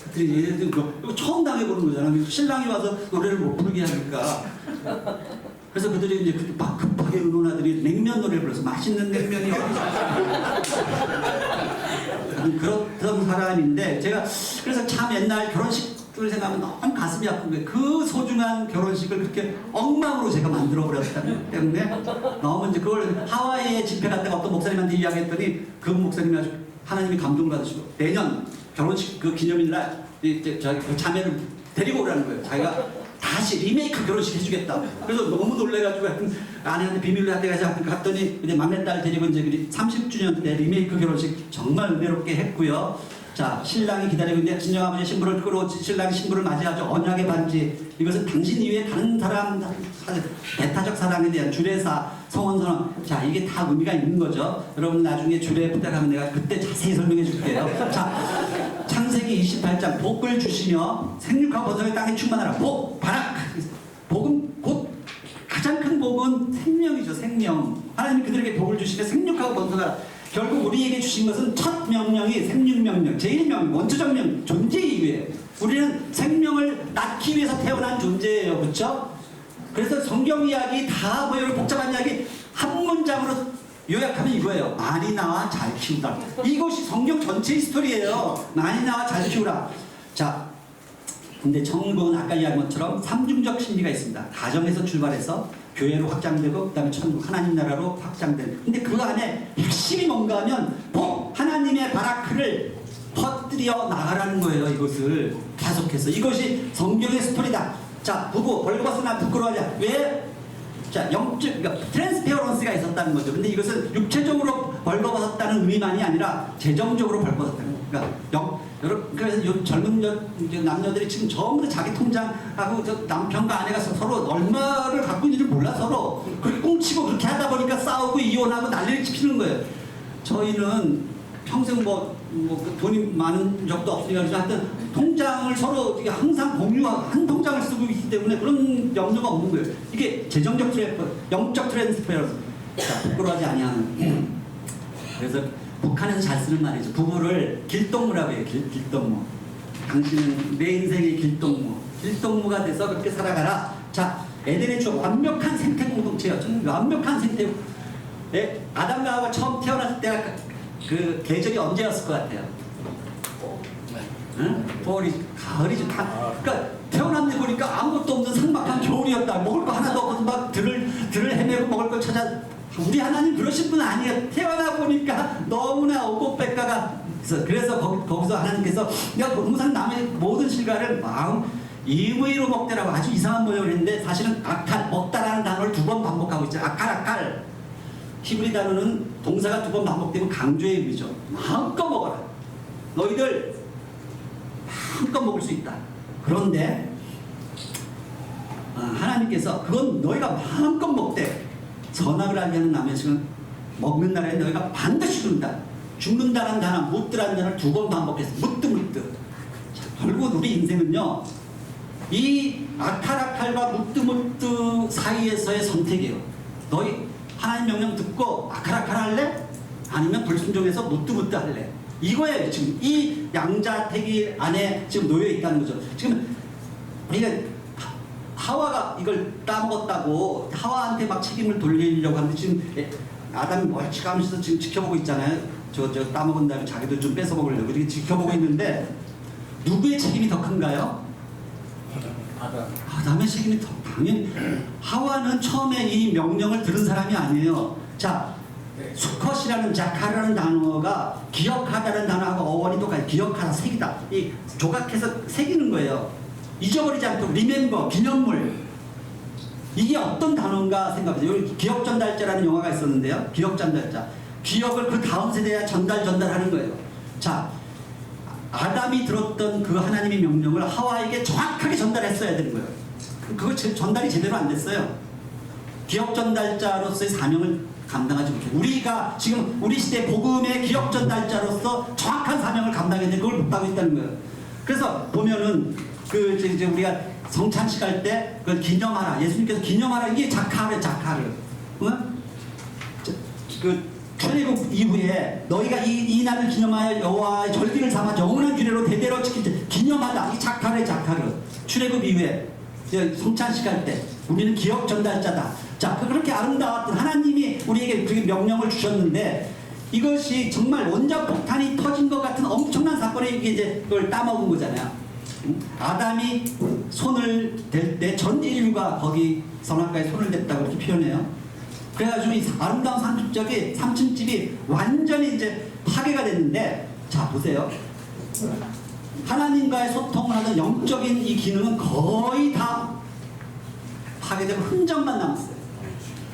그들이 얘네들 이거 처음 당해보는 거잖아. 신랑이 와서 노래를 못 부르게 하니까. 그래서 그들이 이제 막 급하게 의논하더니 냉면 노래를 불러서 맛있는 냉면이 어디서 그렇던 사람인데 제가 그래서 참 옛날 결혼식을 생각하면 너무 가슴이 아픈 거예요. 그 소중한 결혼식을 그렇게 엉망으로 제가 만들어버렸기 때문에 너무 이제 그걸 하와이에 집회 갔다가 어떤 목사님한테 이야기했더니 그 목사님이 아주 하나님이 감동을 받으시고 내년 결혼식 그 기념일날 이제 저희 그 자매를 데리고 오라는 거예요. 자기가 다시 리메이크 결혼식 해주겠다. 그래서 너무 놀래가지고 아내한테 비밀로 하다가 갔더니 이제 막내딸 데리고 이제 30주년 때 리메이크 결혼식 정말 은혜롭게 했고요. 자, 신랑이 기다리고 있는데 친정아버지 신부를 끌어오지 신랑이 신부를 맞이하죠. 언약의 반지. 이것은 당신 이외에 다른 사람 배타적 사랑에 대한 주례사 성원선언. 자, 이게 다 의미가 있는 거죠. 여러분 나중에 주례 부탁하면 내가 그때 자세히 설명해 줄게요. 자, 창세기 28장 복을 주시며 생육하고 번성의 땅에 충만하라. 복, 바락. 복은 곧 가장 큰 복은 생명이죠. 생명. 하나님이 그들에게 복을 주시며 생육하고 번성하라. 결국 우리에게 주신 것은 첫 명령이 생육명령, 제1명령, 원초적 명령, 존재 이유예요. 우리는 생명을 낳기 위해서 태어난 존재예요. 그렇죠? 그래서 성경 이야기 다 뭐 이런 복잡한 이야기 한 문장으로 요약하면 이거예요. 많이 나와 잘 키우다. 이것이 성경 전체의 스토리예요. 많이 나와 잘 키우라. 자, 근데 천국은 아까 이야기한 것처럼 삼중적 심리가 있습니다. 가정에서 출발해서 교회로 확장되고 그다음에 천국 하나님 나라로 확장되는. 근데 그 안에 핵심이 뭔가 하면 복 하나님의 바라크를 퍼뜨려 나가라는 거예요. 이것을 계속해서 이것이 성경의 스토리다. 자, 부부 벌거벗으나 부끄러워하자. 왜? 자, 영적 그러니까 트랜스페어런스가 있었다는 거죠. 근데 이것은 육체적으로 벌거벗었다는 의미만이 아니라 재정적으로 벌거벗었다는 거예요. 그러니까 그래서 젊은 남녀들이 지금 전부 다 자기 통장하고 저 남편과 아내가 서로 얼마를 갖고 있는지 몰라 서로 그렇게 꽁치고 그렇게 하다 보니까 싸우고 이혼하고 난리를 피는 거예요. 저희는 평생 돈이 많은 적도 없으니까 하여튼 통장을 서로 항상 한 통장을 쓰고 있기 때문에 그런 염려가 없는 거예요. 이게 재정적 영적 트랜스페어런스. 자, 부끄러워하지 아니하는. 그래서 북한에서 잘 쓰는 말이죠. 부부를 길동무라고 해요. 길동무. 당신은 내 인생의 길동무. 길동무가 돼서 그렇게 살아가라. 자, 에덴의 추억 완벽한 생태 공동체였죠. 완벽한 생태. 아담과 하와가 처음 태어났을 때가 그 계절이 언제였을 것 같아요? 응? 봄이 가을이죠. 그러니까 태어났는데 보니까 아무것도 없는 삭막한 겨울이었다. 먹을 거 하나도 없어서 막 들을 헤매고 먹을 걸 찾아. 우리 하나님 그러신 분 아니에요. 태어나 보니까 너무나 오곡백가가 있어. 그래서 거기서 하나님께서 내가 항상 남의 모든 실과를 마음 임의로 먹대라고 아주 이상한 모양을 했는데 사실은 아칼 먹다라는 단어를 2번 반복하고 있죠. 아칼. 히브리 단어는 동사가 2번 반복되면 강조의 의미죠. 마음껏 먹어라. 너희들 마음껏 먹을 수 있다. 그런데 하나님께서 그건 너희가 마음껏 먹되 선악을 알게 하는 나머지는 먹는 날에 너희가 반드시 죽는다. 죽는다는 단어, 묻드라는 단어를 2번 반복해서 묻드. 자, 결국 우리 인생은요 이 아칼과 묻드 사이에서의 선택이에요. 너희 하나님 명령 듣고 아칼 할래? 아니면 불순종해서 묻드 할래? 이거예요. 지금 이 양자택일 안에 지금 놓여 있다는 거죠. 지금 우리가 하와가 이걸 따먹었다고 하와한테 막 책임을 돌리려고 하는데 지금 아담이 멀찌감치서 지금 지켜보고 있잖아요. 저 따먹은 다음에 자기도 좀 뺏어 먹으려고 이렇게 지켜보고 있는데 누구의 책임이 더 큰가요? 아담의 책임이 더 당연히. 하와는 처음에 이 명령을 들은 사람이 아니에요. 자, 수컷이라는 자카라는 단어가 기억하다는 단어하고 어원이 똑같아요. 기억하다, 새기다. 이 조각해서 새기는 거예요. 잊어버리지 않도록 리멤버, 기념물. 이게 어떤 단어인가 생각해보세요. 여기 기억전달자라는 영화가 있었는데요. 기억전달자. 기억을 그 다음 세대에 전달하는 거예요. 자, 아담이 들었던 그 하나님의 명령을 하와에게 정확하게 전달했어야 되는 거예요. 그거 전달이 제대로 안 됐어요. 기억 전달자로서의 사명을 감당하지 못해요. 우리가 지금 우리 시대 복음의 기억 전달자로서 정확한 사명을 감당해야 되는데 그걸 못하고 있다는 거예요. 그래서 보면은 그 이제 우리가 성찬식 할 때 그걸 기념하라. 예수님께서 기념하라. 이게 자카르. 응? 그 출애굽 이후에 너희가 이 날을 기념하여 여호와의 절기를 삼아 영원한 규례로 대대로 지킬 때 기념하다. 이 자카르. 출애굽 이후에 성찬식 할 때 우리는 기억 전달자다. 자, 그렇게 아름다웠던 하나님이 우리에게 그 명령을 주셨는데 이것이 정말 원자폭탄이 터진 것 같은 엄청난 사건이 이게 이제 그걸 따먹은 거잖아요. 아담이 손을 댈 때 전 인류가 거기 선악과에 손을 댔다고 이렇게 표현해요. 그래가지고 이 아름다운 삼층집이 완전히 이제 파괴가 됐는데, 자 보세요. 하나님과의 소통을 하는 영적인 이 기능은 거의 다 파괴되고 흔적만 남았어요.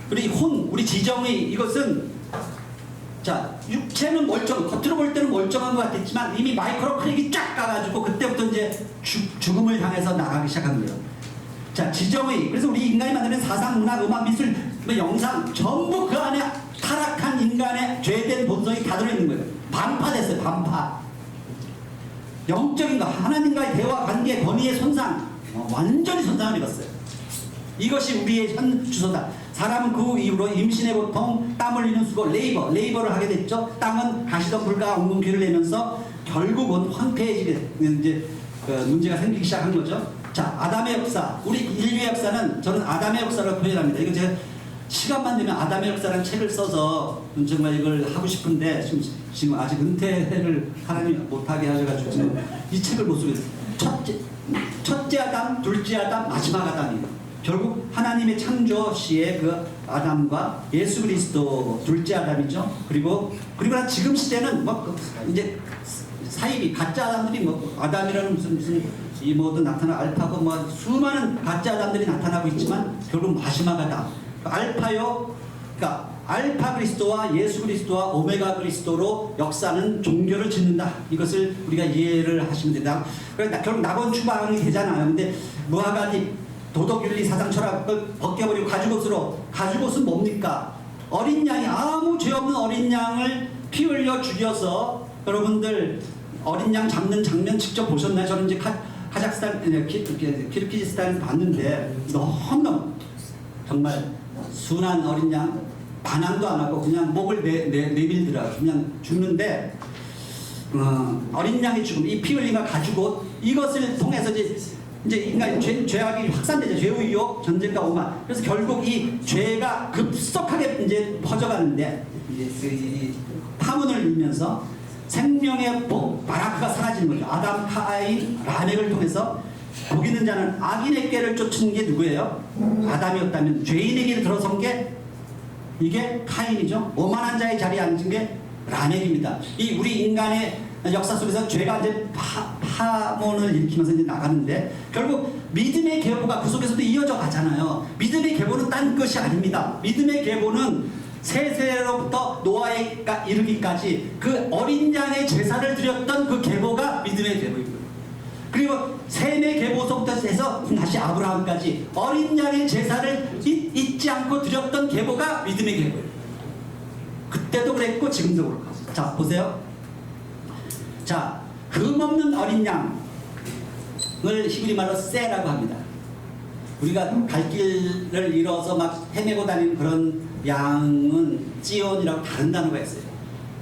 그리고 우리 지정의 이것은, 자, 육체는 겉으로 볼 때는 멀쩡한 것 같았지만 이미 마이크로 크랙이 쫙 가가지고 그때부터 이제 죽음을 향해서 나가기 시작한 거예요. 자, 지정의, 그래서 우리 인간이 만드는 사상, 문화, 음악, 미술, 영상 전부 그 안에 타락한 인간의 죄된 본성이 다 들어있는 거예요. 반파됐어요. 반파. 영적인 거, 하나님과의 대화, 관계, 권위의 손상, 완전히 손상을 입었어요. 이것이 우리의 현 주소다. 사람은 그 이후로 임신의 고통, 땀 흘리는 수고, 레이버를 하게 됐죠. 땅은 가시던 불가가 엉궁 귀를 내면서 결국은 황폐해지게 이제 문제가 생기기 시작한 거죠. 자, 아담의 역사, 우리 인류의 역사는 저는 아담의 역사를 표현합니다. 이거 제가 시간만 되면 아담의 역사라는 책을 써서 정말 이걸 하고 싶은데 지금 아직 은퇴를 하나님이 못하게 하셔가지고 지금 이 책을 못 쓰고 있어요. 첫째 아담, 둘째 아담, 마지막 아담이에요. 결국 하나님의 창조 시의 그 아담과 예수 그리스도 둘째 아담이죠. 그리고 지금 시대는 뭐 이제 사이비 가짜 아담들이 뭐 아담이라는 무슨 이 모든 나타나 알파고 뭐 수많은 가짜 아담들이 나타나고 있지만 결국 마지막 아담 알파요. 그러니까 알파 그리스도와 예수 그리스도와 오메가 그리스도로 역사는 종교를 짓는다. 이것을 우리가 이해를 하시면 된다. 그러니까 결국 낙원 추방이 되잖아요. 근데 무화과잎 도덕윤리 사상 철학을 벗겨버리고 가죽옷은 뭡니까? 어린 양이 아무 죄 없는 어린 양을 피 흘려 죽여서 여러분들 어린 양 잡는 장면 직접 보셨나요? 저는 이제 카자흐스탄, 키르기즈스탄을 봤는데 너무너무 정말 순한 어린 양 반항도 안 하고 그냥 목을 내밀더라고요. 그냥 죽는데 어린 양의 죽음, 이 피 흘림과 가죽옷 이것을 통해서 이제 인간의 죄악이 확산되죠. 죄의 유혹, 전쟁과 오만. 그래서 결국 이 죄가 급속하게 이제 퍼져가는데 이 파문을 일면서 생명의 복, 바라크가 사라지는 거죠. 아담, 카인, 라멕을 통해서 복 있는 자는 악인의 꾀를 쫓은 게 누구예요? 아담이었다면 죄인에게 들어선 게 이게 카인이죠. 오만한 자의 자리에 앉은 게 라멕입니다. 이 우리 인간의 역사 속에서 죄가 이제 파문을 일으키면서 이제 나가는데 결국 믿음의 계보가 그 속에서도 이어져 가잖아요. 믿음의 계보는 딴 것이 아닙니다. 믿음의 계보는 세세로부터 노아에 이르기까지 그 어린 양의 제사를 드렸던 그 계보가 믿음의 계보입니다. 그리고 셈의 계보서부터 해서 다시 아브라함까지 어린 양의 제사를 잊지 않고 드렸던 계보가 믿음의 계보예요. 그때도 그랬고 지금도 그렇고. 자, 보세요. 자, 흠없는 어린 양을 히브리 말로 세라고 합니다. 우리가 갈 길을 잃어서 막 헤매고 다니는 그런 양은 찌온이라고 다른 단어가 있어요.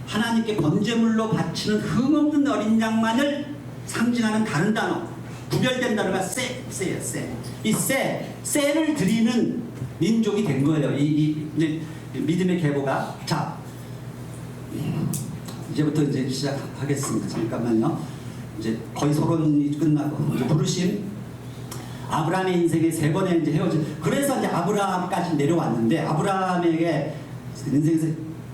하나님께 번제물로 바치는 흠없는 어린 양만을 상징하는 다른 단어, 구별된 단어가 세예요. 이 세를 드리는 민족이 된 거예요. 이 믿음의 계보가. 자, 이제부터 이제 시작하겠습니다. 잠깐만요. 이제 거의 서론이 끝나고 이제 부르심. 아브라함의 인생에 세 번의 이제 헤어진, 그래서 이제 아브라함까지 내려왔는데, 아브라함에게 인생에서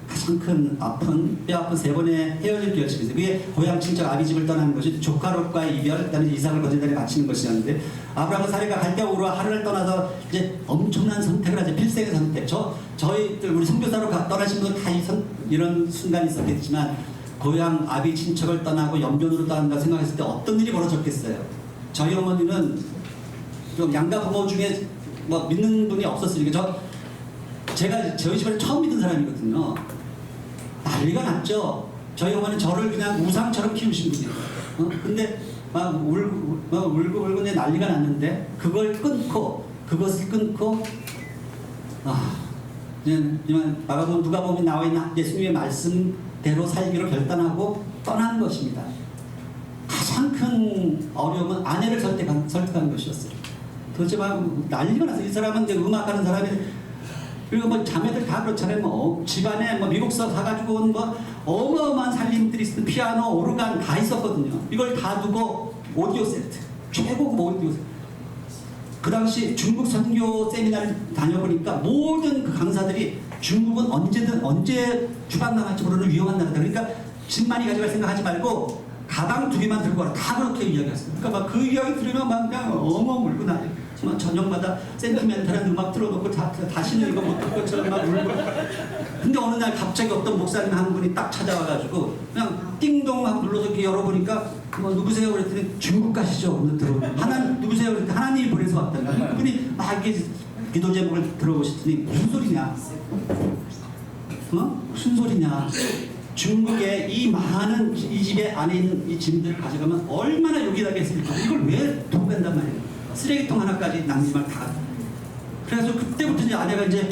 가장 큰 아픈, 뼈아픈 세 번의 헤어질 결심이 있어요. 그게 고향 친척 아비집을 떠나는 것이, 조카 롯과의 이별, 그다음에 이삭을 거제단에 바치는 것이었는데, 아브라함과 사례가 갈대아 우르와 하란을 떠나서 이제 엄청난 선택을 하죠. 필생의 선택. 저희들 우리 선교사로 떠나신 분들 다 이런 순간이 있었겠지만, 고향 아비 친척을 떠나고 연변으로 떠난다 생각했을 때 어떤 일이 벌어졌겠어요. 저희 어머니는 좀 양가 부모 중에 뭐 믿는 분이 없었으니까, 제가 저희 집에 처음 믿은 사람이거든요. 난리가 났죠. 저희 어머니는 저를 그냥 우상처럼 키우신 분이에요. 근데 막 울고 이제 난리가 났는데, 그것을 끊고 누가복음에 나와 있는 예수님의 말씀대로 살기로 결단하고 떠난 것입니다. 가장 큰 어려움은 아내를 설득한 것이었어요. 도대체 막 난리가 났어요. 이 사람은 이제 음악하는 사람이, 그리고 뭐 자매들 다 그렇잖아요. 뭐 집안에 뭐 미국서 사가지고 온 뭐 어마어마한 살림들이 있었던 피아노, 오르간 다 있었거든요. 이걸 다 두고 오디오 세트, 최고급 오디오 세트. 그 당시 중국 선교 세미나를 다녀보니까 모든 그 강사들이 중국은 언제 주방 나갈지 모르는 위험한 나라다. 그러니까 집 많이 가져갈 생각하지 말고 가방 2개만 들고 와라. 다 그렇게 이야기했어요. 그러니까 막 그 이야기 들으면 막 그냥 엉엉 울고 나요. 정말 저녁마다 센티멘탈한 음악 틀어놓고 다시는 이거 못 듣고 저녁 막 울고. 근데 어느 날 갑자기 어떤 목사님 한 분이 딱 찾아와가지고 그냥 띵동 하고 눌러서 이렇게 열어보니까 뭐 누구세요? 그랬더니 중국 가시죠? 하나님 누구세요? 그랬더니 하나님이 보내서 왔다는 거예요. 그분이 막 이렇게 기도 제목을 들어보시더니 무슨 소리냐? 무슨 소리냐? 중국의 이 많은 이 집에 안에 있는 이 짐들을 가져가면 얼마나 요긴하겠습니까? 이걸 왜 두고 간단 말이에요? 쓰레기통 하나까지 낭비만 다. 그래서 그때부터 이제 아내가 이제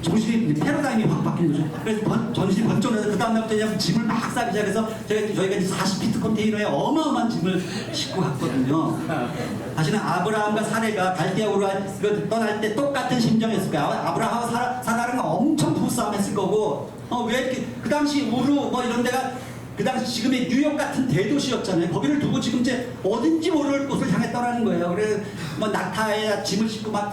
정신이 이제 패러다임이 확 바뀐 거죠. 그래서 정신이 번쩍 나서 그 다음날부터 그냥 짐을 막 싸기 시작해서 저희가 이제 40피트 컨테이너에 어마어마한 짐을 싣고 갔거든요. 다시는 아브라함과 사례가 갈대아 우르와 떠날 때 똑같은 심정이었을 거야. 아브라함과 사라는 엄청 부부싸움했을 거고, 왜 이렇게 그 당시 우르 뭐 이런 데가 그 당시 지금의 뉴욕 같은 대도시였잖아요. 거기를 두고 지금 이제 어딘지 모를 곳을 향해 떠나는 거예요. 그래서 뭐 낙타에 짐을 싣고 막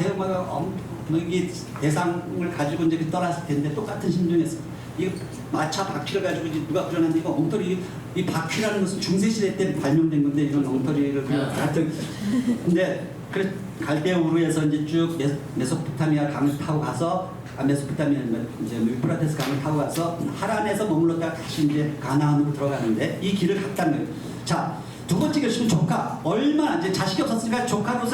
이게 대상을 가지고 이제 떠났을 텐데 똑같은 심정이었어요. 이 마차 바퀴를 가지고 이제 누가 그려놨는데, 이거 엉터리, 이 바퀴라는 것은 중세시대 때 발명된 건데 이런 엉터리를 하여튼. 근데 그래 갈대아 우르에서 이제 쭉 메소포타미아 강을 타고 가서, 메소포타미아 이제 유프라테스 강을 타고 가서 하란에서 머물렀다가 다시 이제 가나안으로 들어가는데, 이 길을 갔다는 거예요. 자, 두 번째 결심은 조카. 얼마나 이제 자식이 없었으니까 조카 롯을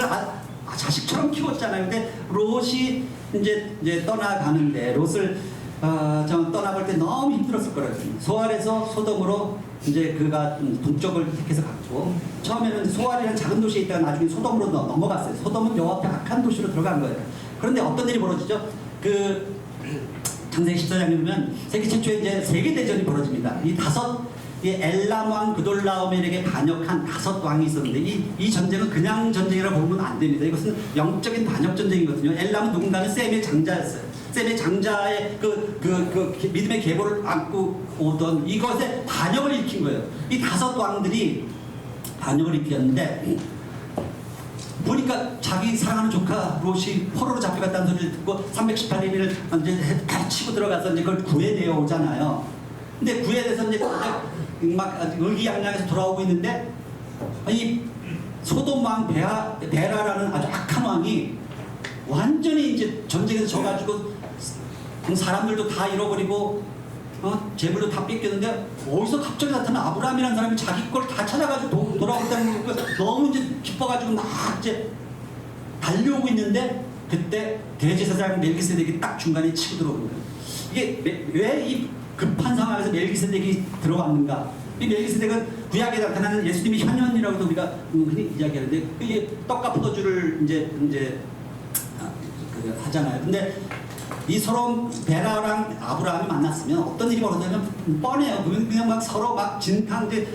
자식처럼 키웠잖아요. 근데 롯이 이제 떠나가는데, 롯을 떠나볼 때 너무 힘들었을 거거든요. 소알에서 소돔으로 이제 그가 동쪽을 택해서 갔고, 처음에는 소알이라는 작은 도시에 있다가 나중에 소돔으로 넘어갔어요. 소돔은 여호와 앞에 악한 도시로 들어간 거예요. 그런데 어떤 일이 벌어지죠? 그 창세기 14장에 보면 세계 최초의 이제 세계대전이 벌어집니다. 이 엘람 왕 그돌라오멜에게 반역한 5 왕이 있었는데, 이 전쟁은 그냥 전쟁이라고 보면 안 됩니다. 이것은 영적인 반역 전쟁이거든요. 엘람은 누군가는 셈의 장자였어요. 셈의 장자의 그 믿음의 계보를 안고 오던 이것에 반역을 일으킨 거예요. 이 5 왕들이 반역을 일으켰는데, 보니까 자기 사랑하는 조카 롯이 포로로 잡혀갔다는 소리를 듣고 318일을 이제 가르치고 들어가서 이제 그걸 구해내어 오잖아요. 근데 구해내서 이제 막 의기양양해서 돌아오고 있는데, 이 소돔 왕 베라라는 아주 악한 왕이 완전히 이제 전쟁에서 져가지고 사람들도 다 잃어버리고 재물도 다 뺏겼는데, 어디서 갑자기 나타난 아브라함이라는 사람이 자기 걸 다 찾아가지고 돌아오겠다는 거, 너무 이제 기뻐가지고 막 이제 달려오고 있는데, 그때 대제사장 멜기세덱이 딱 중간에 치고 들어오는 거예요. 이게 왜 이 급한 상황에서 멜기세덱이 들어왔는가? 이 멜기세덱은 구약에 나타나는 예수님이 현현이라고도 우리가 흔히 이야기하는데, 이게 떡과 포도주를 이제 하잖아요. 근데 이 서로 베라랑 아브라함이 만났으면 어떤 일이 벌어지냐면 뻔해요. 그냥 막 서로 막 진탕제,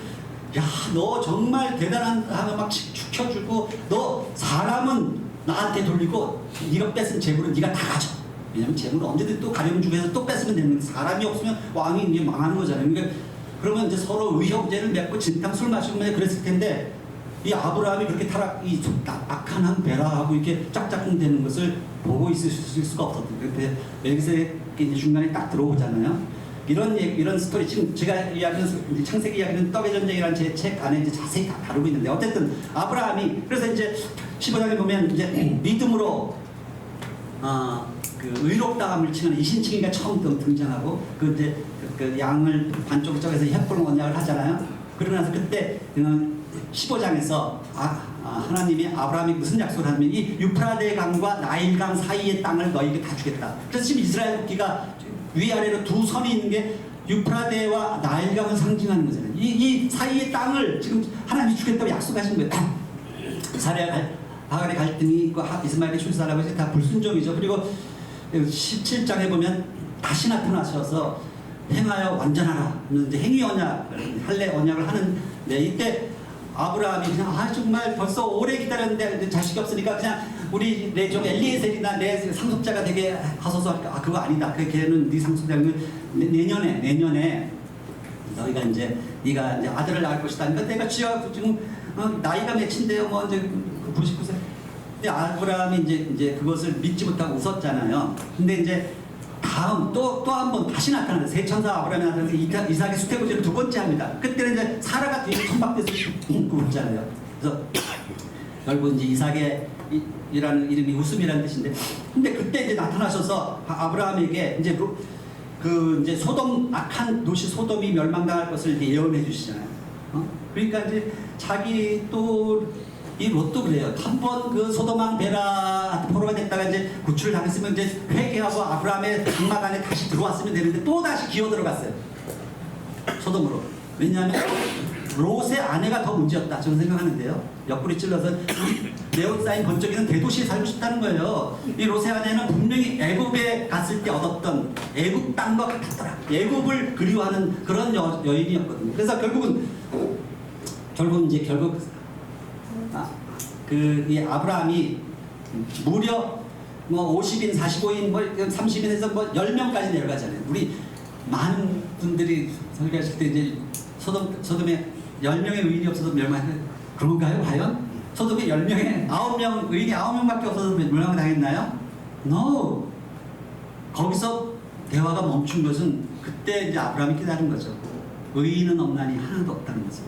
야, 너 정말 대단한 하면 막 축혀주고, 너 사람은 나한테 돌리고 네가 뺏은 재물은 네가 다 가져. 왜냐면 재물은 언제든 또 가려면 주고 해서 또 뺏으면 되는 거예요. 사람이 없으면 왕이 이제 망하는 거잖아요. 그러니까 그러면 이제 서로 의형제를 맺고 진탕 술 마시고 그랬을 텐데, 이 아브라함이 그렇게 이 악한 한 베라하고 이렇게 짝짝꿍 되는 것을 보고 있을 수가 없었던 거예요. 그때 멜기세덱이 중간에 딱 들어오잖아요. 이런 스토리, 지금 제가 이야기하는 창세기 이야기는 떡의 전쟁이라는 제 책 안에 이제 자세히 다 다루고 있는데, 어쨌든 아브라함이 그래서 이제 15장에 보면 이제 믿음으로 그 의롭다함을 칭하는 이신칭이가 처음 등장하고, 그 이제 그 양을 반쪽 쪽에서 협공 언약을 하잖아요. 그러고 나서 그때 15장에서 하나님이 아브라함이 무슨 약속을 하냐면 이 유프라데 강과 나일강 사이의 땅을 너희에게 다 주겠다. 그래서 지금 이스라엘 국기가 위아래로 두 선이 있는 게 유프라데와 나일강을 상징하는 거잖아요. 이 사이의 땅을 지금 하나님이 주겠다고 약속하신 거예요. 사례와 바갈의 갈등이 이스마엘의 출산하고 이제 다 불순종이죠. 그리고 17장에 보면 다시 나타나셔서 행하여 완전하라. 이제 행위 언약, 할례 언약을 하는데, 이때 아브라함이 그냥 정말 벌써 오래 기다렸는데 자식이 없으니까 그냥 우리 내 종 엘리에셀이나 내 상속자가 되게 하소서 하니까 그거 아니다. 걔는 네 상속자면 내년에 너희가 이제 네가 이제 아들을 낳을 것이다. 그러니까 내가 지금 나이가 몇인데요, 뭐 이제 99세. 근데 아브라함이 이제 그것을 믿지 못하고 웃었잖아요. 근데 이제 다음 또 한 번 다시 나타나는 새 천사 아브라함이 나타나서 이삭의 수태고지를 두 번째 합니다. 그때는 이제 사라가 뒤에 천박돼서 웃잖아요. 그래서 결국 이제 이삭이라는 이름이 웃음이라는 뜻인데, 근데 그때 이제 나타나셔서 아브라함에게 이제 이제 소돔, 악한 도시 소돔이 멸망당할 것을 이제 예언해 주시잖아요. 그러니까 이제 자기 이 롯도 그래요. 한 번 그 소돔왕 베라 포로가 됐다가 이제 구출을 당했으면 이제 회개하고 아브라함의 장막 안에 다시 들어왔으면 되는데 또 다시 기어 들어갔어요. 소돔으로. 왜냐하면 롯의 아내가 더 문제였다. 저는 생각하는데요. 옆구리 찔러서 네온 사인 번쩍이는 대도시에 살고 싶다는 거예요. 이 롯의 아내는 분명히 애굽에 갔을 때 얻었던 애굽 땅과 같았더라. 애굽을 그리워하는 그런 여인이었거든요. 그래서 결국 이 아브라함이 무려 뭐 50인, 45인, 뭐 30인에서 뭐 10명까지 내려가잖아요. 우리 많은 분들이 설교하실 때 이제 소돔에 10명의 의인이 없어서 멸망했어요. 그런가요, 과연? 소돔에 10명에 9명, 의인이 9명밖에 없어서 멸망을 당했나요? No! 거기서 대화가 멈춘 것은 그때 이제 아브라함이 깨달은 거죠. 의인은 없나니 하나도 없다는 거죠.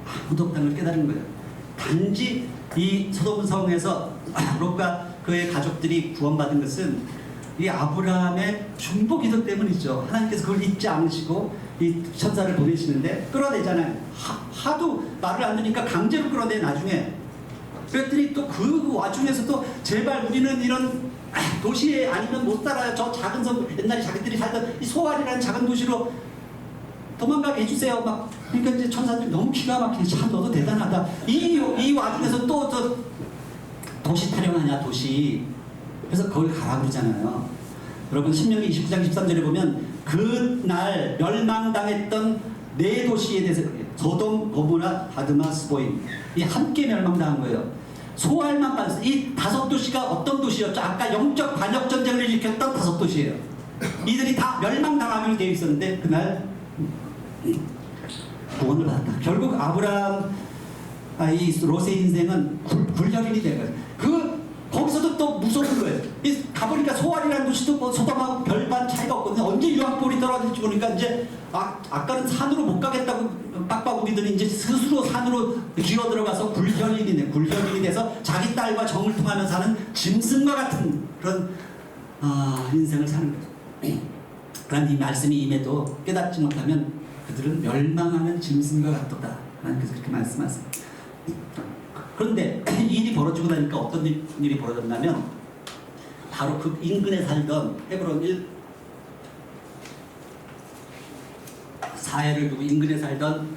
아무도 없다는 걸 깨달은 거예요. 단지 이 소돔 성에서 롯과 그의 가족들이 구원받은 것은 이 아브라함의 중보 기도 때문이죠. 하나님께서 그걸 잊지 않으시고 이 천사를 보내시는데 끌어내잖아요. 하도 말을 안 듣니까 강제로 끌어내 나중에. 그랬더니 또 그 와중에서도 제발 우리는 이런 도시에 아니면 못 살아요. 저 작은 섬, 옛날에 자기들이 살던 이 소알이라는 작은 도시로 도망가게 해주세요. 막 그러니까 이제 천사들이 너무 기가 막히네. 참 너도 대단하다. 이 와중에서 또 저 도시 타령하냐 도시. 그래서 거기 가라 그러잖아요. 여러분 신명기 29장 13절에 보면 그날 멸망당했던 네 도시에 대해서 소돔, 고모라, 바드마, 스보임 이 함께 멸망당한 거예요. 소알만 빠졌어요. 이 5도시가 어떤 도시였죠? 아까 영적 반역 전쟁을 일으켰던 5도시예요. 이들이 다 멸망당하면 되어 있었는데 그날 구원을 받았다. 결국 아브라함 이 롯의 인생은 굴혈인이 된 거예요. 거기서도 또 무서운 거예요. 가보니까 소알이라는 도시도 뭐 소돔하고 별반 차이가 없거든요. 언제 유황불이 떨어질지 보니까 이제 아까는 산으로 못 가겠다고 빡빡우기더니 이제 스스로 산으로 기어 들어가서 굴혈인이 돼서 자기 딸과 정을 통하며 사는 짐승과 같은 그런 인생을 사는 거죠. 그런 이 말씀이 임해도 깨닫지 못하면 그들은 멸망하는 짐승과 같도다. 하나님께서 그렇게 말씀하세요. 그런데 이 일이 벌어지고 나니까 어떤 일이 벌어졌냐면 바로 그 인근에 살던 헤브론 사해를 두고 인근에 살던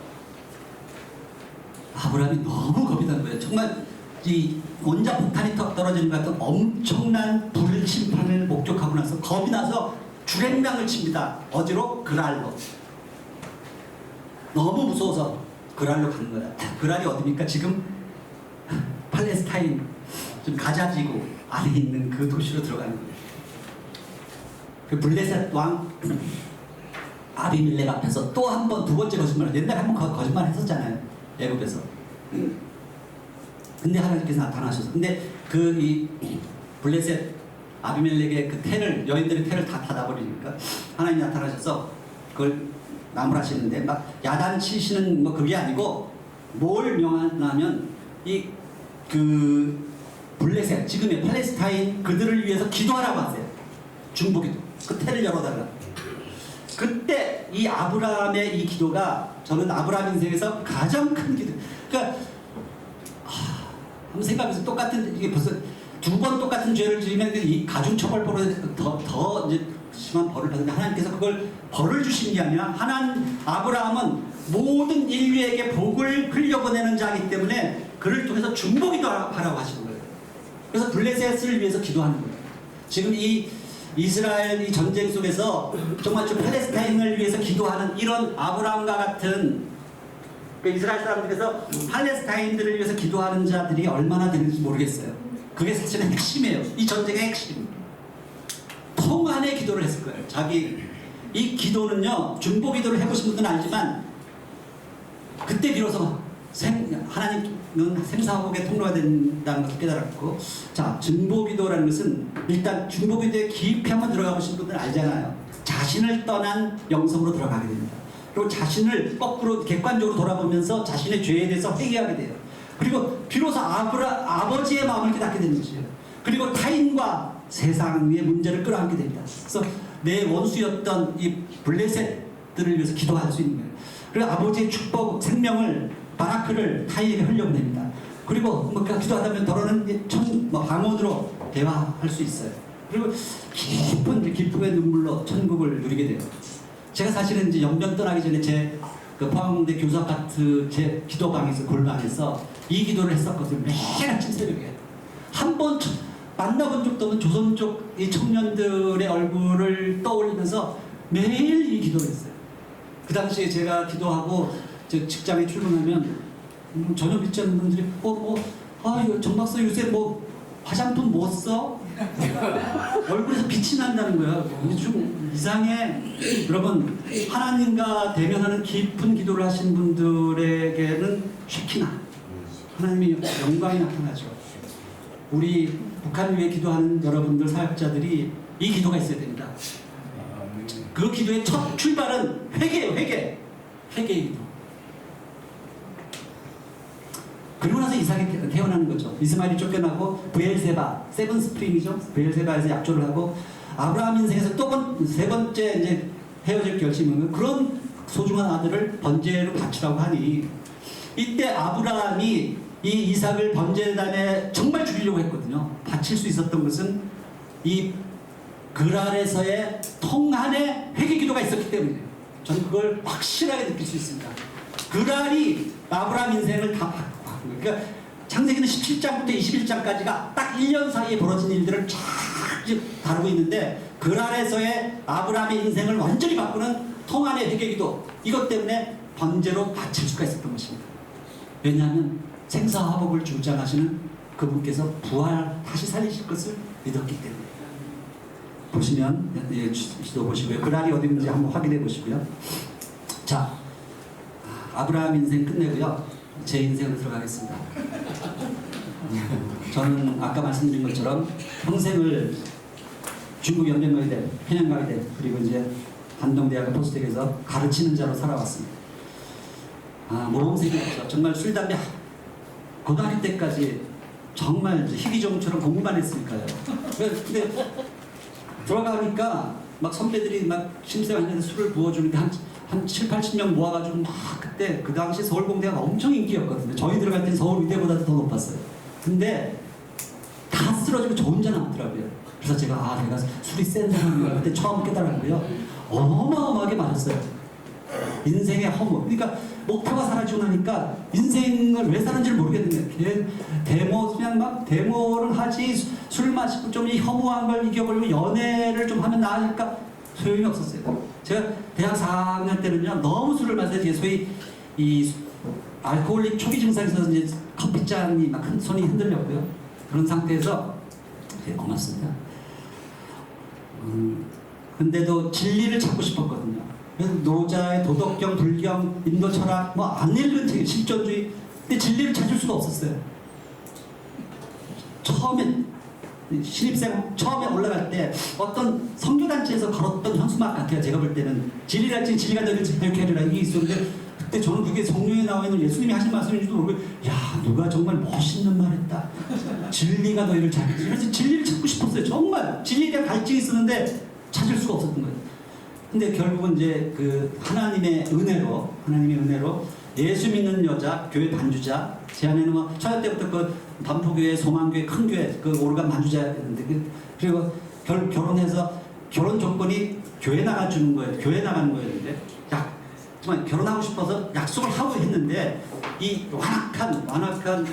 아브라함이 너무 겁이 난 거예요. 정말 이 원자 폭탄이 떨어지는 것 같은 엄청난 불 심판을 목격하고 나서 겁이 나서 주랭랑을 칩니다. 어디로? 그랄로. 너무 무서워서 그랄로 가는 거야. 그랄이 어디입니까? 지금 팔레스타인 좀 가자지구 안에 있는 그 도시로 들어가는 거예요. 그 블레셋 왕 아비밀렉 앞에서 또 한 번 두 번째 거짓말을 옛날에 한 번 거짓말 했었잖아요. 애굽에서. 근데 하나님께서 나타나셔서, 근데 그 이 블레셋 아비멜렉의 그 텐을, 여인들의 텐을 다 닫아버리니까 하나님 나타나셔서 그걸 나무라시는데 막 야단치시는 뭐 그게 아니고 뭘 명하냐면 이 그 블레셋, 지금의 팔레스타인 그들을 위해서 기도하라고 하세요. 중보기도. 그 텐을 열어달라. 그때 이 아브라함의 이 기도가 저는 아브라함 인생에서 가장 큰 기도. 그러니까 한번 생각해서 똑같은, 이게 벌써 두 번 똑같은 죄를 지으면 이 가중처벌법으로 더 이제 심한 벌을 받는데, 하나님께서 그걸 벌을 주신 게 아니라 아브라함은 모든 인류에게 복을 흘려보내는 자이기 때문에 그를 통해서 중보기도 하라고 하시는 거예요. 그래서 블레셋을 위해서 기도하는 거예요. 지금 이 이스라엘 이 전쟁 속에서 정말 좀 팔레스타인을 위해서 기도하는 이런 아브라함과 같은 그 이스라엘 사람들에서 팔레스타인들을 위해서 기도하는 자들이 얼마나 되는지 모르겠어요. 그게 사실은 핵심이에요. 이 전쟁의 핵심. 통한의 기도를 했을 거예요. 자기 이 기도는요, 중보 기도를 해보신 분들은 알지만 그때 비로소 하나님은 생사복의 통로가 된다는 것을 깨달았고, 자, 중보기도라는 것은 일단 중보기도에 깊이 한번 들어가 보신 분들은 알잖아요. 자신을 떠난 영성으로 들어가게 됩니다. 그리고 자신을 거꾸로 객관적으로 돌아보면서 자신의 죄에 대해서 회개하게 돼요. 그리고 비로소 아버지의 마음을 깨닫게 되는 것이에요. 그리고 타인과 세상의 문제를 끌어안게 됩니다. 그래서 내 원수였던 이 블레셋들을 위해서 기도할 수 있는 거예요. 그리고 아버지의 축복, 생명을, 바라크를 타인에게 흘려보냅니다. 그리고 뭐 기도하다 보면 더러는 방언으로 대화할 수 있어요. 그리고 깊은 기쁨의 눈물로 천국을 누리게 돼요. 제가 사실은 이제 영변 떠나기 전에 제 그 포항대 교수 아파트 제 기도방에서 골방에서 이 기도를 했었거든요. 매일 아침 새벽에 한 번 만나본 적도 없는 조선족 이 청년들의 얼굴을 떠올리면서 매일 이 기도를 했어요. 그 당시에 제가 기도하고 저 직장에 출근하면 전혀 믿지 않는 분들이 정 박사 요새 뭐 화장품 못 써? 얼굴에서 빛이 난다는 거야. 좀 이상해. 여러분, 하나님과 대면하는 깊은 기도를 하신 분들에게는 쉐키나 하나님의 영광이 나타나죠. 우리 북한을 위해 기도하는 여러분들 사역자들이 이 기도가 있어야 됩니다. 그 기도의 첫 출발은 회개예요. 회개의 기도. 그리고 나서 이삭이 태어나는 거죠. 이스마엘이 쫓겨나고 브엘세바, 세븐 스프링이죠. 브엘세바에서 약조를 하고 아브라함 인생에서 또 세 번째 이제 헤어질 결심은 그런 소중한 아들을 번제로 바치라고 하니, 이때 아브라함이 이 이삭을 번제단에 정말 죽이려고 했거든요. 바칠 수 있었던 것은 이 그랄에서의 통한의 회개기도가 있었기 때문에 저는 그걸 확실하게 느낄 수 있습니다. 그랄이 아브라함 인생을 다 바꾸고, 그러니까 창세기는 17장부터 21장까지가 딱 1년 사이에 벌어진 일들을 쫙 다루고 있는데, 그랄에서의 아브라함의 인생을 완전히 바꾸는 통한의 회개기도, 이것 때문에 번제로 바칠 수가 있었던 것입니다. 왜냐하면 생사화복을 주장하시는 그분께서 다시 살리실 것을 믿었기 때문에. 보시면 지도 보시고요. 그랄이 어디 있는지 한번 확인해 보시고요. 자, 아브라함 인생 끝내고요. 제 인생으로 들어가겠습니다. 저는 아까 말씀드린 것처럼 평생을 중국 연변노예대, 평양가이대, 그리고 이제 한동대학교 포스텍에서 가르치는 자로 살아왔습니다. 모범생이었죠. 정말 술, 담배 고등학교 때까지 정말 희귀종처럼 공부만 했으니까요. 근데 들어가니까 막 선배들이 막 심사위원회에서 술을 부어주는데 한 7, 80명 모아가지고 막 그때 그 당시 서울공대가 엄청 인기였거든요. 저희 들어갈 땐 서울의대보다도 더 높았어요. 근데 다 쓰러지고 저 혼자 남더라고요. 그래서 제가 내가 술이 센 사람인가 그때 처음 깨달았고요. 어마어마하게 맞았어요. 인생의 허무. 그러니까 목표가 사라지고 나니까 인생을 왜 사는지를 모르겠는데 그냥 막 데모를 하지, 술 마시고 좀 이 허무한 걸 이겨버리고 연애를 좀 하면 나아질까? 소용이 없었어요. 제가 대학 4학년 때는요, 너무 술을 마셔서 소위 이 알코올릭 초기 증상이 있어서 이제 커피잔이 막 손이 흔들렸고요. 그런 상태에서 고맙습니다. 근데도 진리를 찾고 싶었거든요. 그래서 노자의 도덕경, 불경, 인도 철학 안 읽은 책, 실존주의. 근데 진리를 찾을 수가 없었어요. 처음에 신입생 처음에 올라갈 때 어떤 선교단체에서 걸었던 현수막 같아요. 제가 볼 때는 진리랄지 진리가 너희를 자유케 하리라 이게 있었는데 그때 저는 그게 성경에 나와 있는 예수님이 하신 말씀인지도 모르고 야 누가 정말 멋있는 말 했다. 진리가 너희를 자유케 하리라. 그래서 진리를 찾고 싶었어요. 정말 진리에 대한 갈증이 있었는데 찾을 수가 없었던 거예요. 근데 결국은 이제 그 하나님의 은혜로 예수 믿는 여자, 교회 반주자, 제 안에는 뭐 초등 때부터 그 반포교회, 소망교회, 큰 교회 그 오르간 반주자였는데 그리고 결혼해서 결혼 조건이 교회 나가주는 거예요. 교회 나가는 거였는데 정말 결혼하고 싶어서 약속을 하고 했는데 이 완악한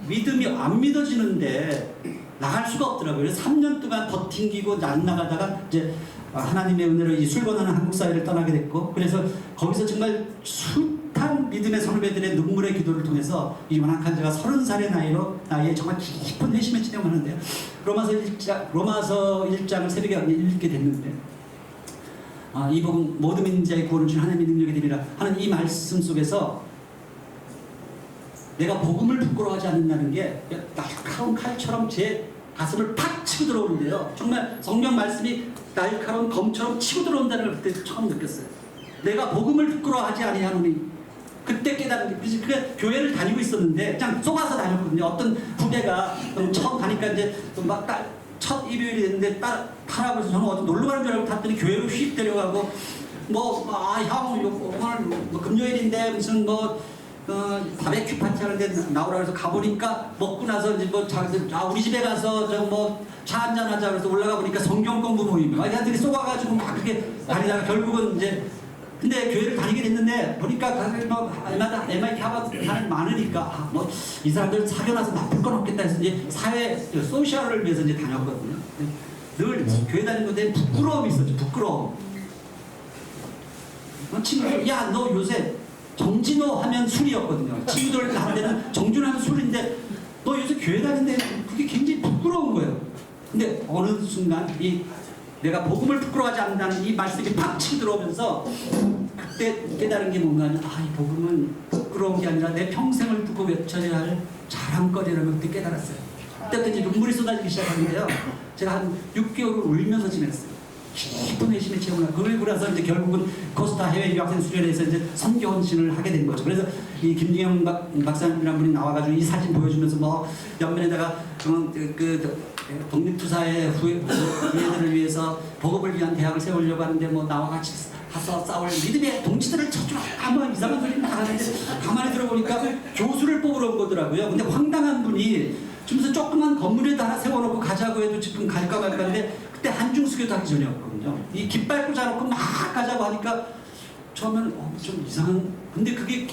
믿음이 안 믿어지는데 나갈 수가 없더라고요. 그래서 3년 동안 버팅기고 안 나가다가 이제 하나님의 은혜로 이 술권하는 한국 사회를 떠나게 됐고 그래서 거기서 정말 숱한 믿음의 선배들의 눈물의 기도를 통해서 이 완악한 자가 30살의 나이에 정말 깊은 회심에 진행하는데요. 로마서 1장을 새벽에 읽게 됐는데 이 복음 모든 믿는 자의 구원을 준 하나님의 능력이 되리라 하는 이 말씀 속에서 내가 복음을 부끄러워하지 않는다는 게 날카로운 칼처럼 제 가슴을 팍 치고 들어오는데요. 정말 성경 말씀이 날카로운 검처럼 치고 들어온다는 걸 그때 처음 느꼈어요. 내가 복음을 부끄러워하지 아니하노니 그때 깨달은 게 그게 교회를 다니고 있었는데 그냥 속아서 다녔거든요. 어떤 후배가 처음 가니까 이제 막 첫 일요일이 됐는데 타라고 해서 저는 어디 놀러 가는 줄 알고 탔더니 교회로 휙 데려가고 형 오늘 뭐 금요일인데 무슨 바베큐 파티 하는데 나오라 그래서 가보니까 먹고 나서 이제 우리 집에 가서 차 한잔 하자 그래서 올라가 보니까 성경 공부 모임이야. 애들이 쏘아가지고 막 그렇게 다니다가 결국은 이제 근데 교회를 다니게 됐는데 보니까 MIT 하버드 사람이 많으니까 이 사람들 사겨놔서 나쁠 건 없겠다 해서 이제 사회 소셜을 위해서 이제 다녔거든요. 늘 교회 다니는 것에 부끄러움이 있었죠. 부끄러움. 친구들 야 너 요새 정진호 하면 술이었거든요. 친구들 한테는 정준호 하면 술인데 너 요새 교회 다니는데 그게 굉장히 부끄러운 거예요. 근데 어느 순간 내가 복음을 부끄러워하지 않는다는 이 말씀이 팍 치고 들어오면서 그때 깨달은 게 뭔가 하면 이 복음은 부끄러운 게 아니라 내 평생을 두고 외쳐야 할 자랑거리라는 그때 깨달았어요. 그때부터 이제 눈물이 쏟아지기 시작하는데요. 제가 한 6개월을 울면서 지냈어요. 깊은 회심의 체험을 하고 그러고 나서 이제 결국은 코스타 해외 유학생 수련회에서 이제 선교 헌신을 하게 된 거죠. 그래서 이 김진영 박사님이라는 분이 나와가지고 이 사진 보여주면서 옆면에다가 독립투사의 후예들을 위해서 복업을 위한 대학을 세우려고 하는데 나와 같이 가서 싸울 믿음의 동지들을 쳐주라 이상한 소리 막 하는데 가만히 들어보니까 교수를 뽑으러 온 거더라고요. 근데 황당한 분이 주면서 조그만 건물에다 하나 세워놓고 가자고 해도 지금 갈까 말까인데 그때 한중수교도 하기 전이었거든요. 이 깃발 꽂아놓고 막 가자고 하니까 처음에는 좀 이상한 근데 그게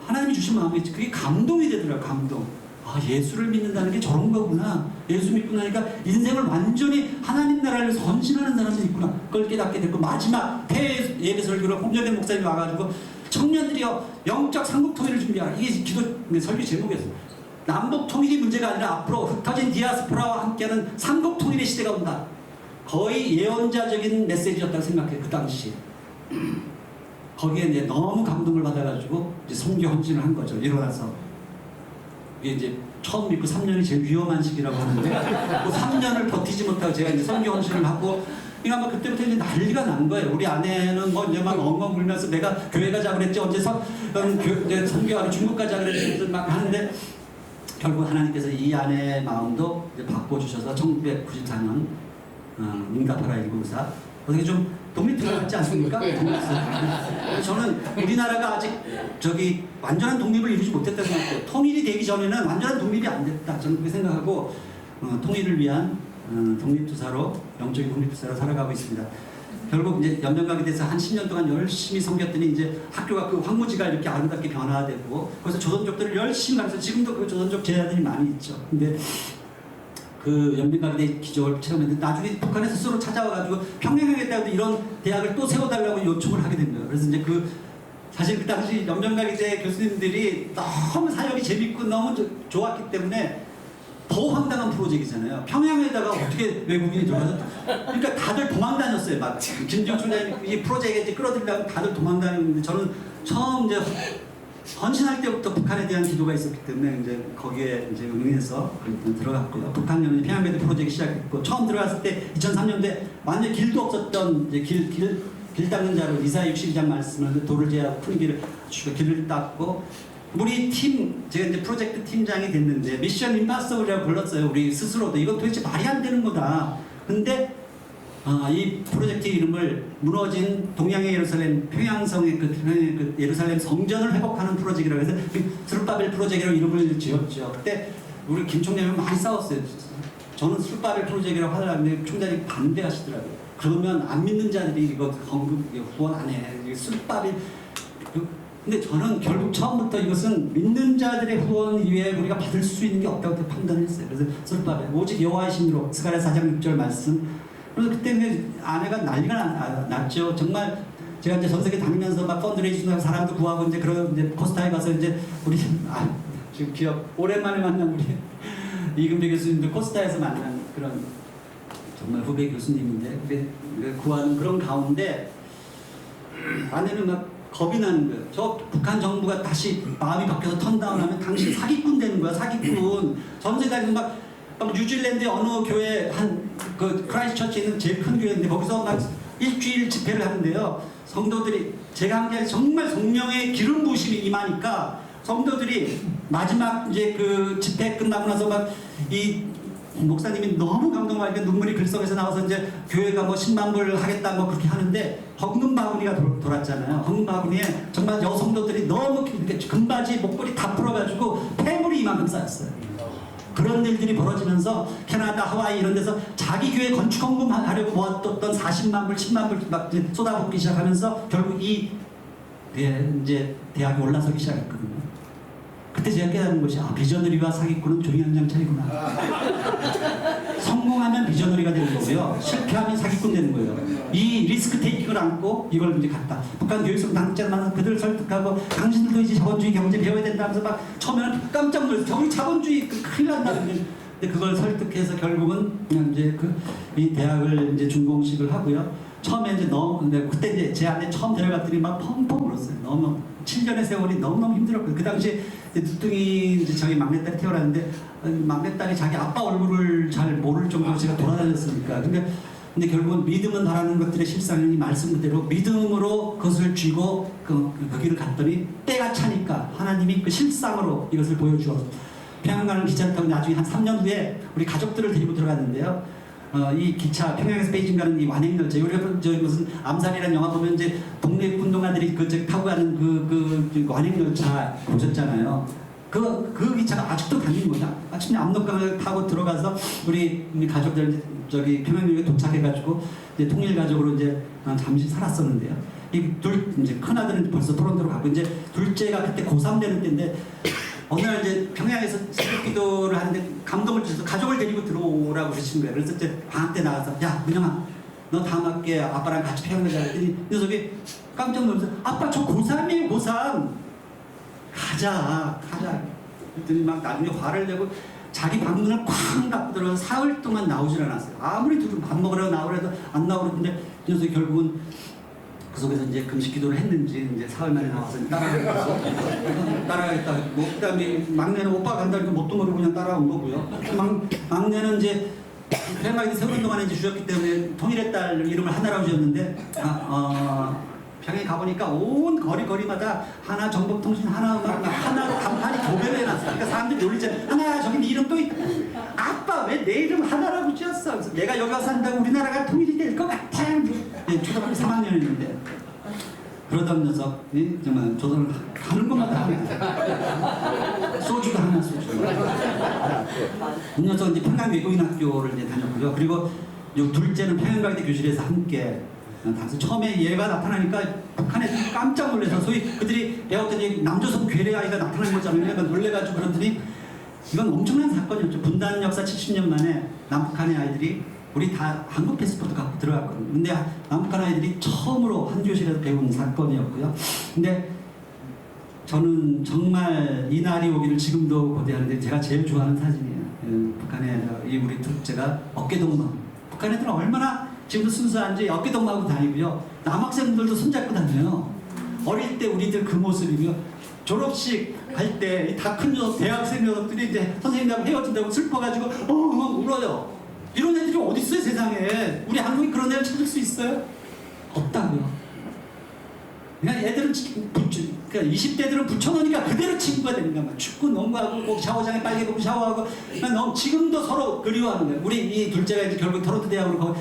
하나님이 주신 마음이지 그게 감동이 되더라고요. 감동. 예수를 믿는다는 게 저런 거구나. 예수 믿고 나니까 인생을 완전히 하나님 나라를 위해서 헌신하는 사람들이 있구나. 그걸 깨닫게 됐고 마지막 폐 예배 설교로 홍정현 목사님이 와가지고 청년들이요 영적 삼국 통일을 준비하라. 이게 기도 설교 제목이었어요. 남북 통일이 문제가 아니라 앞으로 흩어진 디아스포라와 함께하는 삼국 통일의 시대가 온다. 거의 예언자적인 메시지였다고 생각해요. 그 당시. 거기에 이제 너무 감동을 받아가지고 이제 선교 헌신을 한 거죠. 일어나서. 이게 이제 처음 믿고 3년이 제일 위험한 시기라고 하는데 그 3년을 버티지 못하고 제가 이제 선교 헌신을 하고 그러니까 그때부터 이제 난리가 난 거예요. 우리 아내는 이제 막 엉엉 울면서 내가 교회 가자 그랬지 언제 선교하러 중국 가자 그랬지 막 하는데 결국 하나님께서 이 아내의 마음도 이제 바꿔주셔서 1994년 응답하라 194 어떻게 좀 독립투사 같지 않습니까? 저는 우리나라가 아직 완전한 독립을 이루지 못했다고 생각해요. 통일이 되기 전에는 완전한 독립이 안 됐다. 저는 그렇게 생각하고 통일을 위한 독립투사로 영적인 독립투사로 살아가고 있습니다. 결국 이제 연명가게 돼서 한 10년 동안 열심히 섬겼더니 이제 학교가 그 황무지가 이렇게 아름답게 변화되고 그래서 조선족들을 열심히 가르쳐서 지금도 그 조선족 제자들이 많이 있죠. 근데 그 연민가게 기적을 체험했는데 나중에 북한에서 스스로 찾아와가지고 평양하겠다고 이런 대학을 또 세워달라고 요청을 하게 된 거예요. 그래서 이제 사실 그 당시 연명가게 교수님들이 너무 사역이 재밌고 너무 좋았기 때문에 더 황당한 프로젝트잖아요. 평양에다가 어떻게 외국인이 들어가서 그러니까 다들 도망 다녔어요. 막 김지영 총장님이 이 프로젝트에 끌어들이려고 다들 도망 다녔는데 저는 처음 이제 헌신할 때부터 북한에 대한 기도가 있었기 때문에 이제 거기에 이제 응해서 들어갔고요. 북한연합 평양배드 프로젝트 시작했고, 처음 들어갔을 때 2003년도에 완전 길도 없었던 이제 길 닦는 자로 이사야 62장 말씀을 돌을 제하고 큰 길을 주고 길을 닦고, 우리 팀, 제가 이제 프로젝트 팀장이 됐는데 미션 임파서블이라고 불렀어요. 우리 스스로도 이건 도대체 말이 안 되는 거다. 근데 이 프로젝트 이름을 무너진 동양의 예루살렘, 평양성의 그 예루살렘 성전을 회복하는 프로젝트라고 해서 스룹바벨 프로젝트라고 이름을 지었죠. 그때 우리 김 총장이 많이 싸웠어요. 저는 스룹바벨 프로젝트라고 하려는데 총장이 반대하시더라고요. 그러면 안 믿는 자들이 이거 후원 안 해. 스룹바벨. 근데 저는 결국 처음부터 이것은 믿는 자들의 후원 이외에 우리가 받을 수 있는 게 없다고 판단했어요. 그래서 스룹바벨 오직 여호와의 신으로 스가랴 4장 6절 말씀. 그래서 그때 아내가 난리가 났죠. 정말 제가 이제 전 세계 다니면서 막 펀드레이징하고 사람도 구하고 이제 그런 이제 코스타에 가서 이제 우리 지금 기억 오랜만에 만난 우리 이금배 교수님도 코스타에서 만난 그런 정말 후배 교수님인데 구하는 그런 가운데 아내는 막 겁이 나는 거예요. 저 북한 정부가 다시 마음이 바뀌어서 턴다운하면 당신 사기꾼 되는 거야. 사기꾼. 전 세계에서 막 뉴질랜드 어느 교회 그 크라이스처치에 있는 제일 큰 교회인데 거기서 막 일주일 집회를 하는데요. 성도들이 제가 한 게 아니라 정말 성령의 기름 부으심이 임하니까 성도들이 마지막 이제 그 집회 끝나고 나서 막 이 목사님이 너무 감동받으니까 눈물이 글썽에서 나와서 이제 교회가 뭐 10만 불 하겠다 뭐 그렇게 하는데 헌금 바구니가 돌았잖아요. 헌금 바구니에 정말 여성도들이 너무 금바지 목걸이 다 풀어가지고 폐물이 이만큼 쌓였어요. 그런 일들이 벌어지면서 캐나다, 하와이 이런 데서 자기 교회 건축 헌금 하려고 모았던 40만 불, 10만 불 막 쏟아붓기 시작하면서 결국 이 이제 대학에 올라서기 시작했거든요. 그때 제가 깨달은 것이 비저너리와 사기꾼은 종이 한 장 차이구나. 성공하면 비저너리가 되는 거고요. 실패하면 사기꾼 되는 거예요. 이 리스크 테이킹을 안고 이걸 이제 갔다. 북한 교육성 당국자를 만나서 그들을 설득하고 당신들도 이제 자본주의 경제 배워야 된다 하면서 막 처음에는 깜짝 놀랐어요. 우리 자본주의 큰일 난다. 근데 그걸 설득해서 결국은 그냥 이제 이 대학을 이제 준공식을 하고요. 처음에 이제 그때 이제 제 안에 처음 데려갔더니 막 펑펑 울었어요. 너무 7년의 세월이 너무너무 힘들었거든요. 그 당시에 누뚱이 이제 저희 막내딸이 태어났는데 막내딸이 자기 아빠 얼굴을 잘 모를 정도로 제가 돌아다녔으니까. 근데 결국은 믿음은 바라는 것들의 실상이 말씀 그대로 믿음으로 그것을 쥐고 그 길을 갔더니 때가 차니까 하나님이 그 실상으로 이것을 보여주어서 평양 가는 기차를 타고 나중에 한 3년 후에 우리 가족들을 데리고 들어갔는데요. 이 기차 평양에서 베이징 가는 이 완행열차, 우리가 저희 무슨 암살이라는 영화 보면 이제 독립 운동가들이 타고 가는 그 완행열차 보셨잖아요. 그 기차가 아직도 다니는 거야. 아침에 압록강을 타고 들어가서 우리 가족들 저기 평양역에 도착해가지고 이제 통일 가족으로 이제 잠시 살았었는데요. 이 이제 큰 아들은 벌써 토론토로 가고 이제 둘째가 그때 고3 되는 때인데. 어느 날 이제 평양에서 새벽 기도를 하는데 감동을 주셔서 가족을 데리고 들어오라고 그러신 거예요. 그래서 이제 방학 때 나가서 야 문영아 너 다음 학기에 아빠랑 같이 평양 가자 그랬더니 녀석이 깜짝 놀라서 아빠 저 고3이에요 고3 가자 그랬더니 막 나중에 화를 내고 자기 방문을 쾅 닫고 들어가서 사흘 동안 나오질 않았어요. 아무리 둘이 밥 먹으러 나오려도 안 나오는데 녀석이 결국은 그 속에서 이제 금식 기도를 했는지 이제 사흘 만에 나와서 따라가겠다. 뭐 그다음에 막내는 오빠 간다니까 뭣도 모르고 그냥 따라온 거고요. 막내는 이제 평양에 세우는 동안에 이제 주셨기 때문에 통일의 딸 이름을 하나라고 지었는데 평양에 가보니까 온 거리마다 하나 정보통신 하나 음악 하나로 간판이 교배를 해놨어요. 그러니까 사람들이 놀리잖아요. 하나 저기 네 이름 또 있다. 아빠 왜 내 이름 하나라고 지었어? 그래서 내가 여기 와서 산다고 우리나라가 통일이 될 것 같아. 초등학교 3학년이었는데 그러던 녀석이 정말 조선을 가는 것마다 하나 소주도 하나 소주. 이 녀석은 이제 평양 외국인 학교를 이제 다녔고요. 그리고 둘째는 평양과대 교실에서 함께 당시 처음에 얘가 나타나니까 북한에 깜짝 놀라서 소위 그들이 배웠더니 남조선 괴뢰 아이가 나타난 거잖아요. 그러니까 놀래가지고 그러더니 이건 엄청난 사건이었죠. 분단 역사 70년 만에 남북한의 아이들이 우리 다 한국 패스포트 갖고 들어갔거든요. 근데 남북한 아이들이 처음으로 한 교실에서 배운 사건이었고요. 근데 저는 정말 이 날이 오기를 지금도 고대하는데 제가 제일 좋아하는 사진이에요. 북한의 이 우리 둘째가 어깨동무. 북한 애들은 얼마나 지금도 순수한지 어깨동무하고 다니고요. 남학생들도 손잡고 다녀요. 어릴 때 우리들 그 모습이며 졸업식 할 때 다 큰 대학생 녀석들이 이제 선생님하고 헤어진다고 슬퍼가지고 막 울어요. 이런 애들이 어디 있어요 세상에. 우리 한국에 그런 애를 찾을 수 있어요? 없다고요. 그냥 애들은 그러니까 20대들은 붙여놓으니까 그대로 친구가 되는가 막 축구 농구하고 꼭 샤워장에 빨리 가고 샤워하고 지금도 서로 그리워하는 거예요. 우리 이 둘째가 이제 결국 토론토 대학으로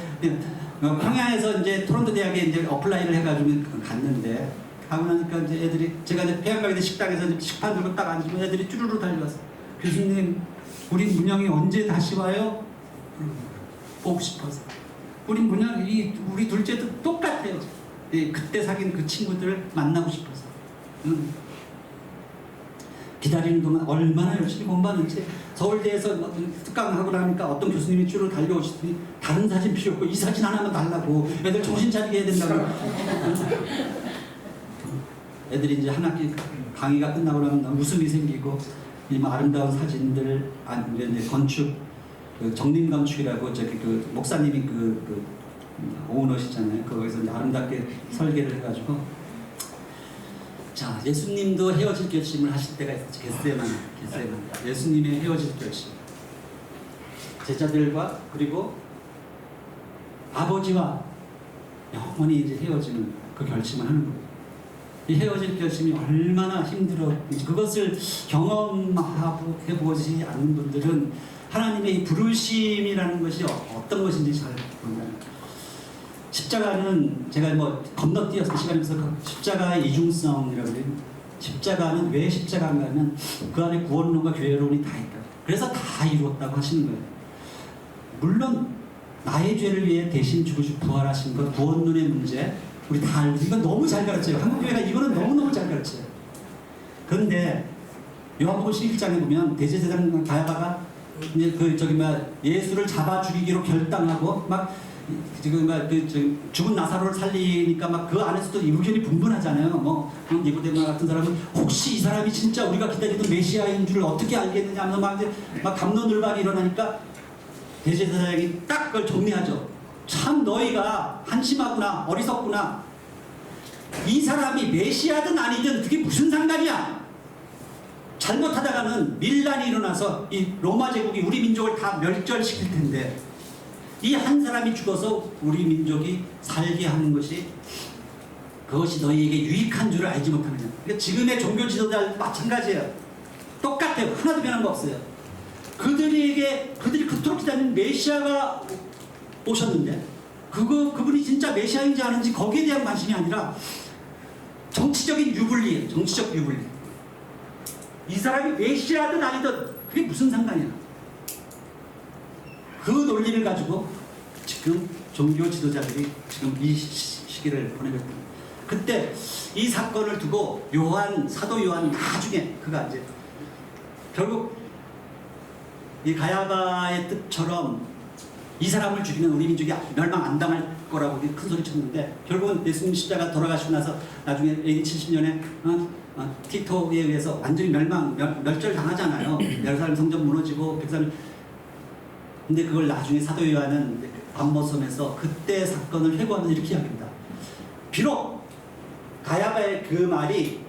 평양에서 이제 토론토 대학에 이제 어플라이를 해가지고 갔는데 가고 나니까 이제 애들이 제가 이제 폐암각에 식당에서 이제 식판 들고 딱 앉으면 애들이 쭈루루 달려왔어. 교수님, 우리 문영이 언제 다시 와요? 보고 싶어서. 우리 우리 둘째도 똑같아요. 예, 그때 사귄 그 친구들을 만나고 싶어서. 기다리는 동안 얼마나 열심히 공부하는지. 서울대에서 특강하고 나니까 어떤 교수님이 쭈루 달려오시더니 다른 사진 필요 없고 이 사진 하나만 달라고. 애들 정신 차리게 해야 된다고. 애들이 이제 한 학기 강의가 끝나고 나면 웃음이 생기고 이 아름다운 사진들, 이제 건축, 정림 건축이라고 저기 그 목사님이 오너시잖아요. 거기서 이제 아름답게 설계를 해가지고 자 예수님도 헤어질 결심을 하실 때가 있었죠. 겟세마네. 예수님의 헤어질 결심. 제자들과 그리고 아버지와 영원히 이제 헤어지는 그 결심을 하는 거예요. 이 헤어질 결심이 얼마나 힘들어 그것을 경험해보지 않는 분들은 하나님의 이 부르심이라는 것이 어떤 것인지 잘 모른다는 거예요. 십자가는 제가 뭐 건너뛰어서 시간이 없어서 십자가의 이중성이라고 해요. 십자가는 왜 십자가인가 하면 그 안에 구원론과 교회론이 다 있다. 그래서 다 이루었다고 하시는 거예요. 물론 나의 죄를 위해 대신 죽으시고 부활하신 것 구원론의 문제 우리 다 알고 이건 너무 잘 가르쳐요. 한국교회가 이거는 너무너무 잘 가르쳐요. 그런데 요한복음 11장에 보면 대제사장 가야바가 이제 예수를 잡아 죽이기로 결단하고 막 지금 죽은 나사로를 살리니까 막 그 안에서도 의견이 분분하잖아요. 뭐 니고데모 같은 사람은 혹시 이 사람이 진짜 우리가 기다리던 메시아인 줄 어떻게 알겠느냐 하면서 막 갑론을박이 일어나니까 대제사장이 딱 그걸 정리하죠. 참 너희가 한심하구나, 어리석구나. 이 사람이 메시아든 아니든 그게 무슨 상관이야. 잘못하다가는 밀란이 일어나서 이 로마 제국이 우리 민족을 다 멸절시킬 텐데 이 한 사람이 죽어서 우리 민족이 살게 하는 것이 그것이 너희에게 유익한 줄을 알지 못하느냐. 그러니까 지금의 종교 지도자도 마찬가지예요. 똑같아요. 하나도 변한 거 없어요. 그들이 그토록 기다리는 메시아가 오셨는데 그분이 진짜 메시아인지 아닌지 거기에 대한 관심이 아니라 정치적인 유불리예요. 정치적 유불리. 이 사람이 메시아든 아니든 그게 무슨 상관이야. 그 논리를 가지고 지금 종교 지도자들이 지금 이 시기를 보내고 있다. 그때 이 사건을 두고 사도 요한 나중에 그가 이제 결국 이 가야바의 뜻처럼 이 사람을 죽이면 우리 민족이 멸망 안 당할 거라고 큰 소리 쳤는데 결국은 예수님 십자가 돌아가시고 나서 나중에 AD 70년에 티토에 의해서 완전히 멸절 당하잖아요. 예루살렘 성전 무너지고 백성. 근데 그걸 나중에 사도 요한은 반모섬에서 그때 사건을 회고하면서 이렇게 이야기합니다. 비록 가야바의 그 말이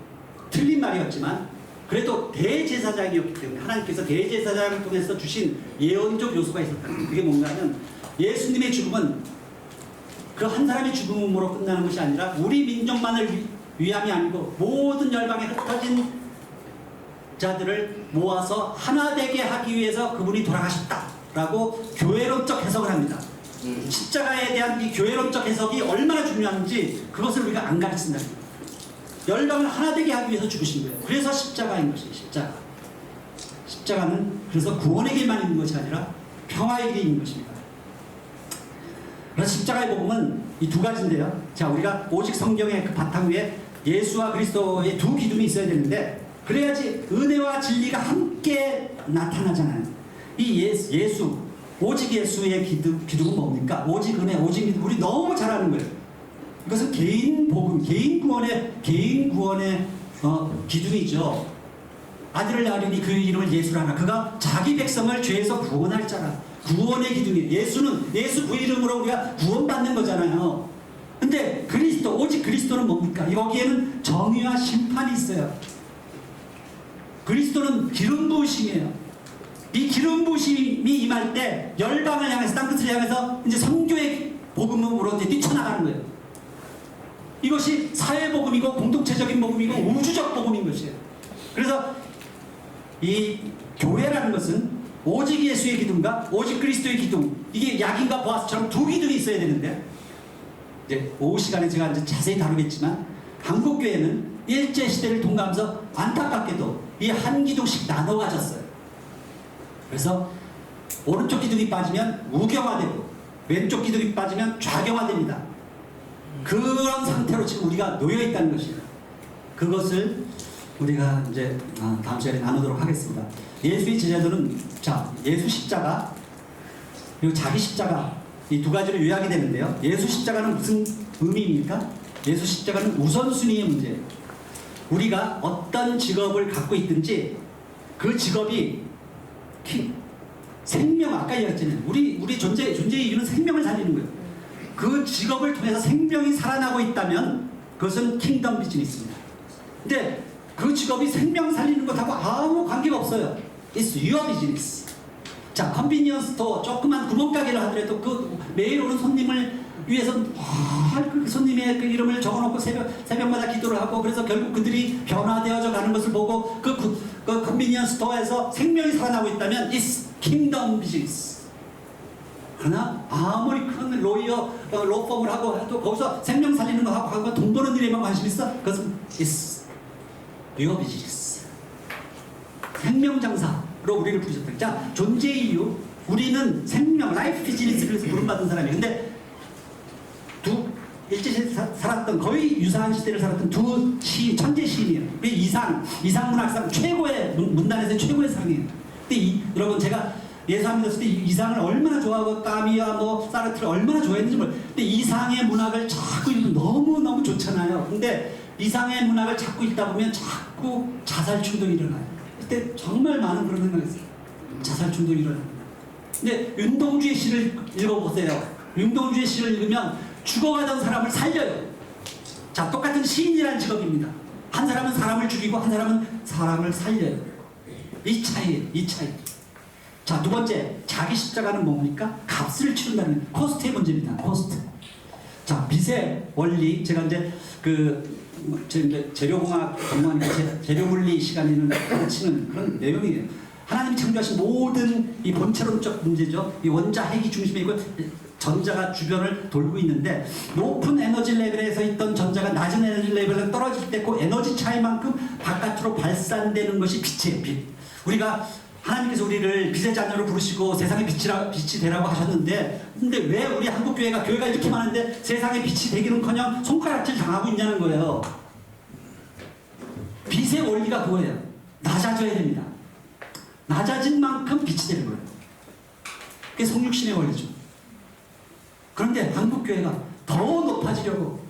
틀린 말이었지만 그래도 대제사장이었기 때문에 하나님께서 대제사장을 통해서 주신 예언적 요소가 있었다. 그게 뭔가 하면 예수님의 죽음은 그 한 사람의 죽음으로 끝나는 것이 아니라 우리 민족만을 위함이 아니고 모든 열방에 흩어진 자들을 모아서 하나 되게 하기 위해서 그분이 돌아가셨다라고 교회론적 해석을 합니다. 십자가에 대한 이 교회론적 해석이 얼마나 중요한지 그것을 우리가 안 가르친다. 열방을 하나 되게 하기 위해서 죽으신 거예요. 그래서 십자가인 것이에요. 십자가는 그래서 구원에게만 있는 것이 아니라 평화에게 있는 것입니다. 그래서 십자가의 복음은 이 두 가지인데요. 자, 우리가 오직 성경의 그 바탕 위에 예수와 그리스도의 두 기둥이 있어야 되는데 그래야지 은혜와 진리가 함께 나타나잖아요. 이 예수, 오직 예수의 기둥은 뭡니까? 오직 은혜, 오직 믿음. 우리 너무 잘 아는 거예요. 이것은 개인 복음, 개인 구원의 기둥이죠. 아들을 낳으리니 그 이름을 예수라나. 그가 자기 백성을 죄에서 구원할 자라. 구원의 기둥이에요. 예수는 예수 그 이름으로 우리가 구원받는 거잖아요. 근데 그리스도, 오직 그리스도는 뭡니까? 여기에는 정의와 심판이 있어요. 그리스도는 기름 부으심이에요. 이 기름 부으심이 임할 때 열방을 향해서, 땅끝을 향해서 이제 선교의 복음으로 이제 뛰쳐나가는 거예요. 이것이 사회복음이고 공동체적인 복음이고 우주적 복음인 것이에요. 그래서 이 교회라는 것은 오직 예수의 기둥과 오직 그리스도의 기둥, 이게 약인과 보아스처럼 두 기둥이 있어야 되는데, 이제 오후 시간에 제가 이제 자세히 다루겠지만, 한국 교회는 일제 시대를 통과하면서 안타깝게도 이 한 기둥씩 나눠 가졌어요. 그래서 오른쪽 기둥이 빠지면 우경화되고 왼쪽 기둥이 빠지면 좌경화됩니다. 그런 상태로 지금 우리가 놓여 있다는 것이에요. 그것을 우리가 이제 다음 시간에 나누도록 하겠습니다. 예수의 제자들은, 자, 예수 십자가 그리고 자기 십자가, 이 두 가지로 요약이 되는데요. 예수 십자가는 무슨 의미입니까? 예수 십자가는 우선순위의 문제예요. 우리가 어떤 직업을 갖고 있든지 그 직업이 생명, 아까 얘기했잖아요. 우리 존재의 이유는 생명을 살리는 거예요. 그 직업을 통해서 생명이 살아나고 있다면 그것은 킹덤 비즈니스입니다. 근데 그 직업이 생명 살리는 것하고 아무 관계가 없어요. It's your business. 자, 컨비니언스 스토어, 조그만 구멍가게를 하더라도 그 매일 오는 손님을 위해서 그 손님의 그 이름을 적어놓고 새벽마다 기도를 하고, 그래서 결국 그들이 변화되어져 가는 것을 보고 그 컨비니언스 스토어에서 생명이 살아나고 있다면 It's kingdom business. 그러나 아무리 큰 로펌을 하고 해도 거기서 생명 살리는 거 하고 돈 버는 일에만 관심 있어? 그것은 It's your business. 생명 장사로 우리를 부르셨다. 자, 존재의 이유, 우리는 생명, 라이프 비즈니스를 부름받은 사람이에요. 근데 일제시대 살았던, 거의 유사한 시대를 살았던 두 천재 시인이에요. 이상문학상 최고의, 문단에서 최고의 상이에요. 근데 여러분, 제가 예수님 믿었을 때 이상을 얼마나 좋아하고 까미와 사르트를 얼마나 좋아했는지 몰라요. 근데 이상의 문학을 자꾸 읽으면 너무너무 좋잖아요. 근데 이상의 문학을 자꾸 읽다 보면 자꾸 자살 충동이 일어나요. 그때 정말 많은 그런 생각이 있어요. 자살 충동이 일어납니다. 근데 윤동주의 시를 읽어보세요. 윤동주의 시를 읽으면 죽어가던 사람을 살려요. 자, 똑같은 시인이라는 직업입니다. 한 사람은 사람을 죽이고 한 사람은 사람을 살려요. 이 차이예요. 이 차이. 자, 두 번째, 자기 십자가는 뭡니까? 값을 치른다는 코스트의 문제입니다. 코스트. 자, 빚의 원리, 제가 이제 재료공학 전문가니까 재료물리 시간에는 가르치는 그런 내용이에요. 하나님이 창조하신 모든 이 본체론적 문제죠. 이 원자 핵이 중심에 있고 전자가 주변을 돌고 있는데, 높은 에너지 레벨에서 있던 전자가 낮은 에너지 레벨에 떨어질 때 그 에너지 차이만큼 바깥으로 발산되는 것이 빛이에요. 빛. 우리가 하나님께서 우리를 빛의 자녀로 부르시고 세상의 빛이 되라고 하셨는데, 근데 왜 우리 한국 교회가 이렇게 많은데 세상의 빛이 되기는커녕 손가락질 당하고 있냐는 거예요. 빛의 원리가 그거예요. 낮아져야 됩니다. 낮아진 만큼 빛이 되는 거예요. 그게 성육신의 원리죠. 그런데 한국 교회가 더 높아지려고,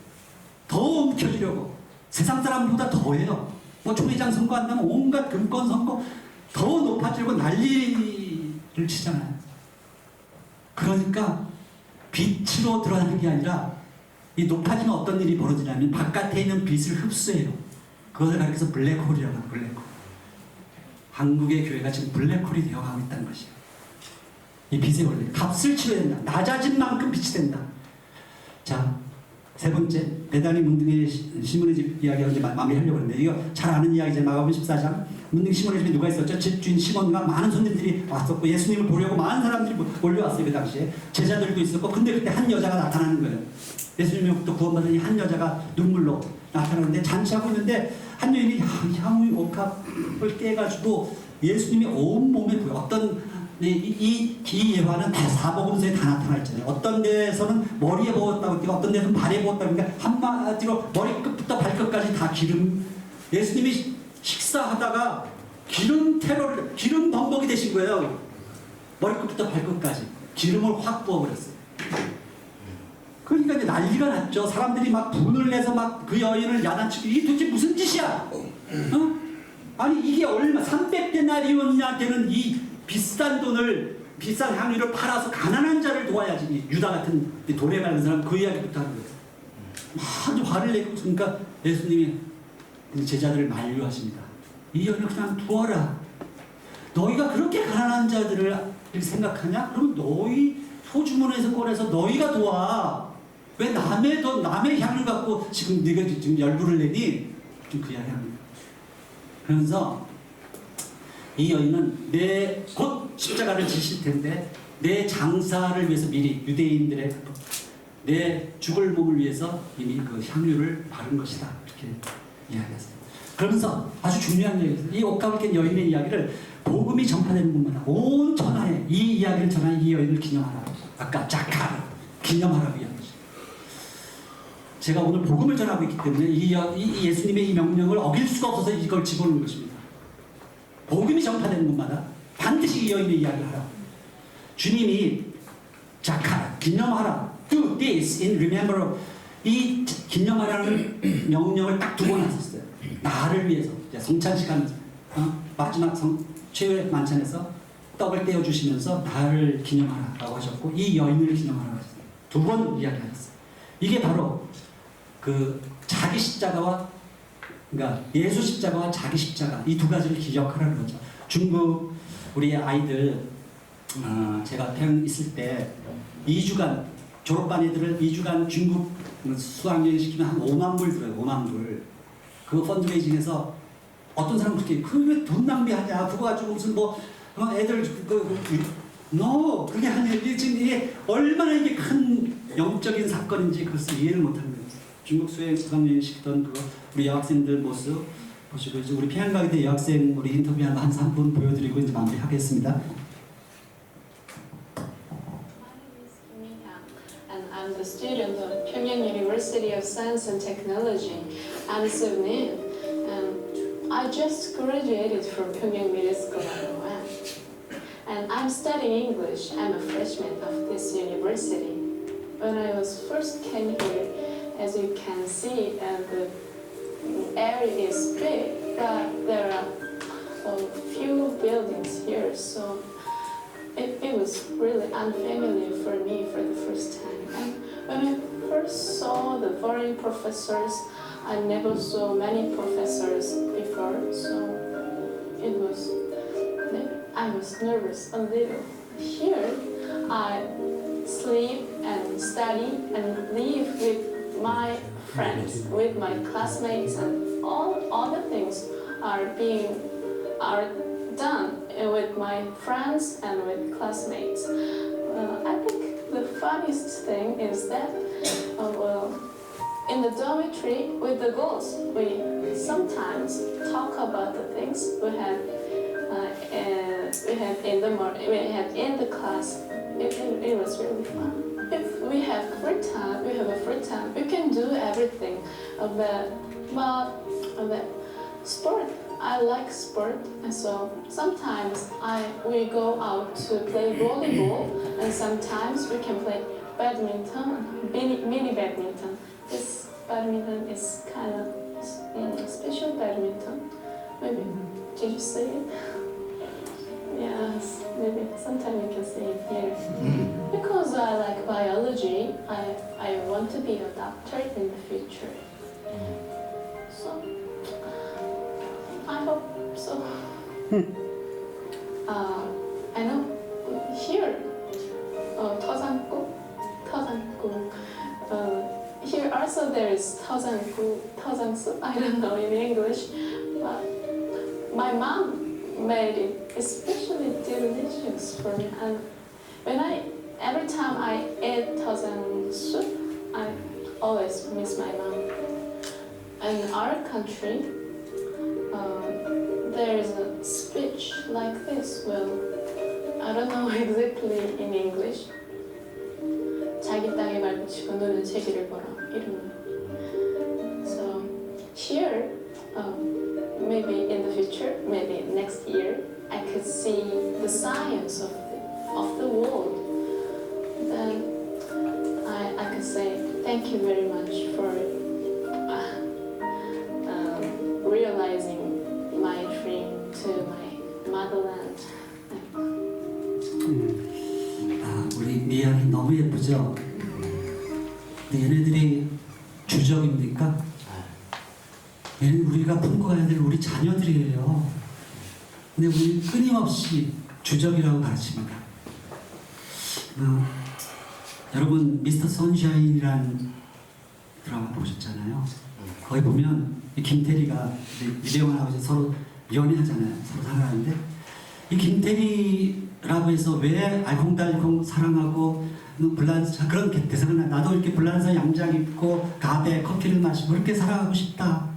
더 움켜쥐려고 세상 사람보다 더해요. 총회장 선거 한다면 온갖 금권 선거, 더 높아지려고 난리를 치잖아요. 그러니까 빛으로 드러나는 게 아니라, 이 높아지면 어떤 일이 벌어지냐면 바깥에 있는 빛을 흡수해요. 그것을 가리켜서 블랙홀이라고 해요. 블랙홀. 한국의 교회가 지금 블랙홀이 되어가고 있다는 것이에요. 이 빛의 원리, 값을 치러야 된다. 낮아진 만큼 빛이 된다. 자, 세 번째, 베다니 문둥이 시몬의 집 이야기하고 이제 마무리하려고 하는데, 이거 잘 아는 이야기죠. 마가복음 14장. 문둥이 시몬의 집에 누가 있었죠? 집주인 시몬과 많은 손님들이 왔었고, 예수님을 보려고 많은 사람들이 몰려왔어요. 그 당시에 제자들도 있었고. 근데 그때 한 여자가 나타나는 거예요. 예수님이 또 구원받은 한 여자가 눈물로 나타나는데, 잔치하고 있는데 한 여인이 향후 옥합을 깨가지고 예수님이 온몸에 보여. 어떤 이 예화는 다 사복음서에 다 나타나 있잖아요. 어떤 데서는 머리에 부었다고 했고, 어떤 데서는 발에 부었다고 했는데, 한마디로 머리끝부터 발끝까지 다 기름. 예수님이 식사하다가 기름 범벅이 되신 거예요. 머리끝부터 발끝까지 기름을 확 부어버렸어요. 그러니까 이제 난리가 났죠. 사람들이 막 분을 내서 막 그 여인을 야단치고, 이게 도대체 무슨 짓이야? 아니, 이게 얼마, 300데나리온이나 되는 이 비싼 돈을, 비싼 향유를 팔아서 가난한 자를 도와야지. 유다 같은 돈에 맑은 사람, 그 이야기부터 하는 거예요. 막 화를 내고 그러니까 예수님이 제자들을 만류하십니다. 이 여인을 그냥 두어라. 너희가 그렇게 가난한 자들을 생각하냐? 그럼 너희 소주머니에서 꺼내서 너희가 도와. 왜 남의 향을 갖고 지금 네가 지금 열불을 내니? 좀 그 이야기 합니다. 그러면서 이 여인은 곧 십자가를 지실 텐데 내 장사를 위해서 미리 유대인들의 내 죽을 몸을 위해서 이미 그 향유를 바른 것이다. 이렇게 이야기했어요. 그러면서 아주 중요한 얘기였어요. 이 옷가을 깬 여인의 이야기를 복음이 전파되는 곳마다 온 천하에 이 이야기를 전하는 이 여인을 기념하라. 아까 자카를 기념하라고 이야기했어요. 제가 오늘 복음을 전하고 있기 때문에 이 예수님의 이 명령을 어길 수가 없어서 이걸 집어넣은 것입니다. 복음이 전파되는 곳마다 반드시 이 여인의 이야기를 하라. 주님이 자카라, 기념하라. Do this in remember. 이 기념하라는 명령을 딱 두 번 하셨어요. 나를 위해서. 성찬 시간 마지막 최후의 만찬에서 떡을 떼어주시면서 나를 기념하라라고 하셨고 이 여인을 기념하라고 하셨어요. 두 번 이야기하셨어요. 이게 바로 그 자기 십자가와 그러니까 예수 십자가와 자기 십자가 이 두 가지를 기억하라는 거죠. 중국 우리 아이들 제가 태양 있을 때 2주간 졸업반 애들을 2주간 중국 수학여행 시키면 한 5만 불 들어요. 5만 불. 그 펀드레이징에서 어떤 사람은 그렇게 왜 돈 낭비하냐. 그거 가지고 무슨 애들 no 그게 아니에요. 이게 얼마나 이게 큰 영적인 사건인지 그것을 이해를 못하는 거예요. 중국 수학여행 시키던 그 우리 여학생들 모습 보시고 이제 우리 평양가게 여학생 우리 인터뷰한 거 한 3분 보여드리고 이제 마무리하겠습니다. I'm the student of Pyongyang University of Science and Technology. I'm Seung-min, and I just graduated from Pyongyang Middle School at and I'm studying English. I'm a freshman of this university. When I was first came here, as you can see, the area is big, but there are a few buildings here, so it was really unfamiliar for me for the first time. And when I first saw the foreign professors, I never saw many professors before, so I was nervous a little. Here, I sleep and study and live with my friends, with my classmates, and all the things are done with my friends and with classmates. I think the funniest thing is that, in the dormitory with the girls, we sometimes talk about the things we had in the class. It was really fun. If we have free time, we can do everything. But sport. I like sport, and so sometimes we go out to play volleyball, and sometimes we can play badminton, mini badminton. This badminton is kind of special badminton. Maybe did you see it? Yes, maybe sometime you can see it here. Because I like biology, I want to be a doctor in the future. So. I hope so. I know here, 터장국. Here also there is 터장국, I don't know in English, but my mom made it especially delicious for me. And every time I eat 터장 soup, I always miss my mom. In our country, there is a speech like this. Well, I don't know exactly in English. 자기 땅에 발붙이고 너는 세계를 보라. 이런. So here, maybe in the future, maybe next year, I could see the science of the world. Then I could say thank you very much for realizing my dream to my motherland. 우리 미양이 너무 예쁘죠? 근데 얘네들이 주적입니까? 얘는 우리가 품고가야 될 우리 자녀들이에요. 근데 우리 끊임없이 주적이라고 가르칩니다. 여러분 미스터 선샤인이란 드라마 보셨잖아요. 거기 보면 이 김태리가 이대원하고 서로 연애하잖아요. 서로 사랑하는데 이 김태리라고 해서 왜 알콩달콩 사랑하고 불란서 그런 대사가 나도 이렇게 불란서 양장 입고 가베 커피를 마시고 그렇게 살아가고 싶다.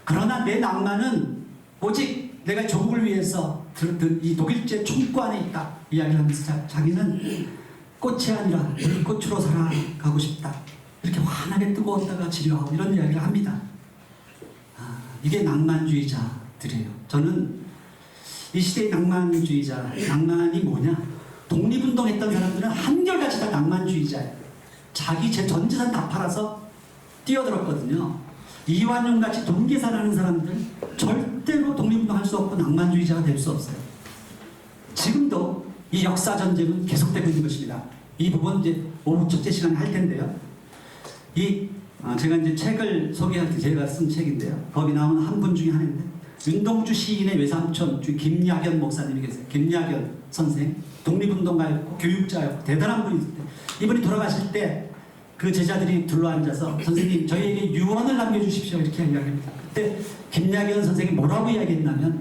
그러나 내 낭만은 오직 내가 조국을 위해서 들었던 이 독일제 총구 안에 있다. 이야기를 하면서 자기는 꽃이 아니라 물꽃으로 살아가고 싶다. 이렇게 환하게 뜨거웠다가 지려하고 이런 이야기를 합니다. 이게 낭만주의자들이에요. 저는 이 시대의 낭만주의자, 낭만이 뭐냐? 독립운동했던 사람들은 한결같이 다 낭만주의자예요. 자기 전 재산 다 팔아서 뛰어들었거든요. 이완용 같이 돈 계산하는 사람들 절대로 독립운동할 수 없고 낭만주의자가 될 수 없어요. 지금도 이 역사 전쟁은 계속되고 있는 것입니다. 이 부분 이제 오후 첫째 시간에 할 텐데요. 제가 이제 책을 소개할 때 제가 쓴 책인데요. 거기 나오는 한 분 중에 하나인데 윤동주 시인의 외삼촌 김야견 목사님이 계세요. 김야견 선생 독립운동가였고 교육자였고 대단한 분이었는데 이분이 돌아가실 때 그 제자들이 둘러앉아서 선생님 저희에게 유언을 남겨주십시오 이렇게 이야기합니다. 그때 김야견 선생이 뭐라고 이야기했냐면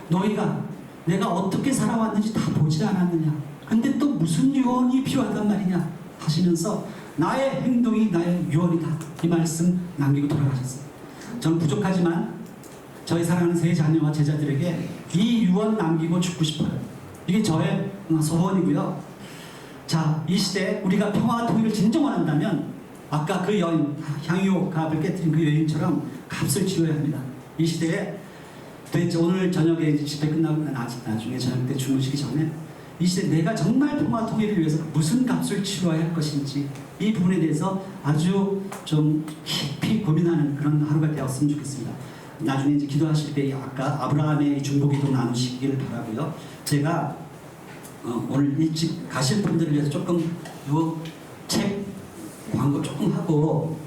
너희가 내가 어떻게 살아왔는지 다 보지 않았느냐. 근데 또 무슨 유언이 필요하단 말이냐 하시면서 나의 행동이 나의 유언이다. 이 말씀 남기고 돌아가셨어요. 저는 부족하지만 저희 사랑하는 세 자녀와 제자들에게 이 유언 남기고 죽고 싶어요. 이게 저의 소원이고요. 자, 이 시대에 우리가 평화와 통일을 진정 원한다면 아까 그 여인, 향유 갑을 깨뜨린 그 여인처럼 값을 치러야 합니다. 이 시대에 도대체 오늘 저녁에 이제 집회 끝나고 나중에 저녁 때 주무시기 전에 이 시대 내가 정말 평화 통일을 위해서 무슨 값을 치러야 할 것인지 이 부분에 대해서 아주 좀 깊이 고민하는 그런 하루가 되었으면 좋겠습니다. 나중에 이제 기도하실 때 아까 아브라함의 중보기도 나누시기를 바라고요. 제가 오늘 일찍 가실 분들을 위해서 조금 요 책 광고 조금 하고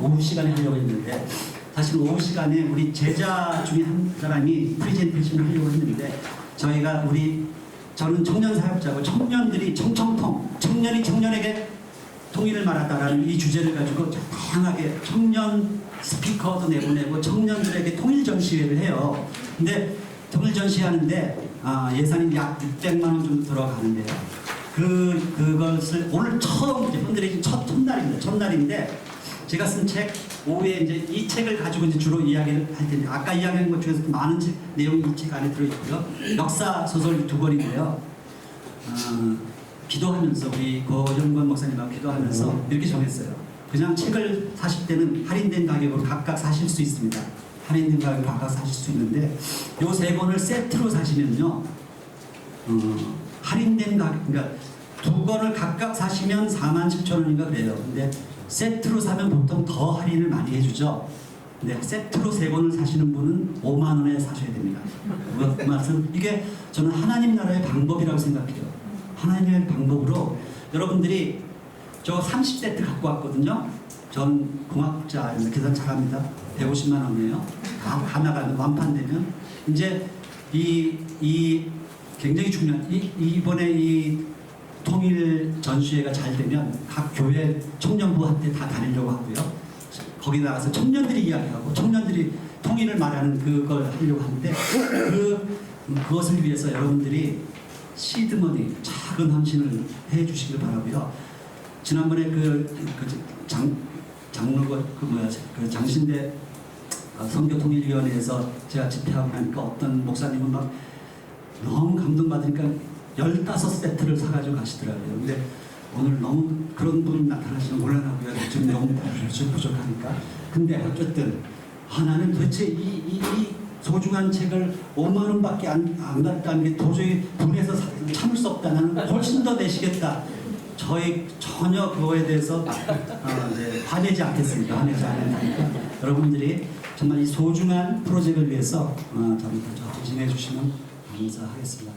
오후 시간에 하려고 했는데 사실 오후 시간에 우리 제자 중에 한 사람이 프레젠테이션을 하려고 했는데 저는 청년 사역자고 청년들이 청년이 청년에게 통일을 말하다라는 이 주제를 가지고 다양하게 청년 스피커도 내보내고 청년들에게 통일 전시회를 해요. 근데 통일 전시하는데 예산이 약 600만 원 정도 들어가는데요. 그것을 오늘 처음 이제 펀드레이징 첫날인데 제가 쓴 책 오후에 이제 이 책을 가지고 이제 주로 이야기를 할 텐데 아까 이야기한 것 중에서 많은 내용이 이 책 안에 들어있고요. 역사 소설 2권인데요. 기도하면서 우리 고정권 목사님하고 기도하면서 이렇게 정했어요. 그냥 책을 사실 때는 할인된 가격으로 각각 사실 수 있습니다. 할인된 가격으로 각각 사실 수 있는데 요 세 권을 세트로 사시면요. 할인된 가격, 그러니까 두 권을 각각 사시면 47,000원인가 그래요. 근데 세트로 사면 보통 더 할인을 많이 해주죠. 근데 세트로 세 권을 사시는 분은 5만 원에 사셔야 됩니다. 그 말씀 이게 저는 하나님 나라의 방법이라고 생각해요. 하나님의 방법으로 여러분들이 저 30세트 갖고 왔거든요. 전 공학자입니다. 계산 잘합니다. 150만 원이에요. 다 나가면 완판되면 이제 이 굉장히 중요한 이번에 이 통일 전시회가 잘 되면 각 교회 청년부한테 다 다니려고 하고요. 거기 나가서 청년들이 이야기하고 청년들이 통일을 말하는 그걸 하려고 하는데 그것을 위해서 여러분들이 시드머니 작은 헌신을 해주시길 바라고요. 지난번에 장신대 선교통일위원회에서 제가 집회하고 나니까 어떤 목사님은 막 너무 감동받으니까 15세트를 사가지고 가시더라고요. 근데 오늘 너무 그런 분 나타나시면 곤란하고요. 지금 너무 부족하니까. 근데 어쨌든 나는 도대체 이 소중한 책을 5만 원밖에 안 받다는 게 도저히 분해서 참을 수 없다. 나는 훨씬 더 내시겠다. 저희 전혀 그거에 대해서 화내지 않겠습니다. 화내지 않으니까 여러분들이 정말 이 소중한 프로젝트를 위해서 저를 더 진행해 주시면 감사하겠습니다.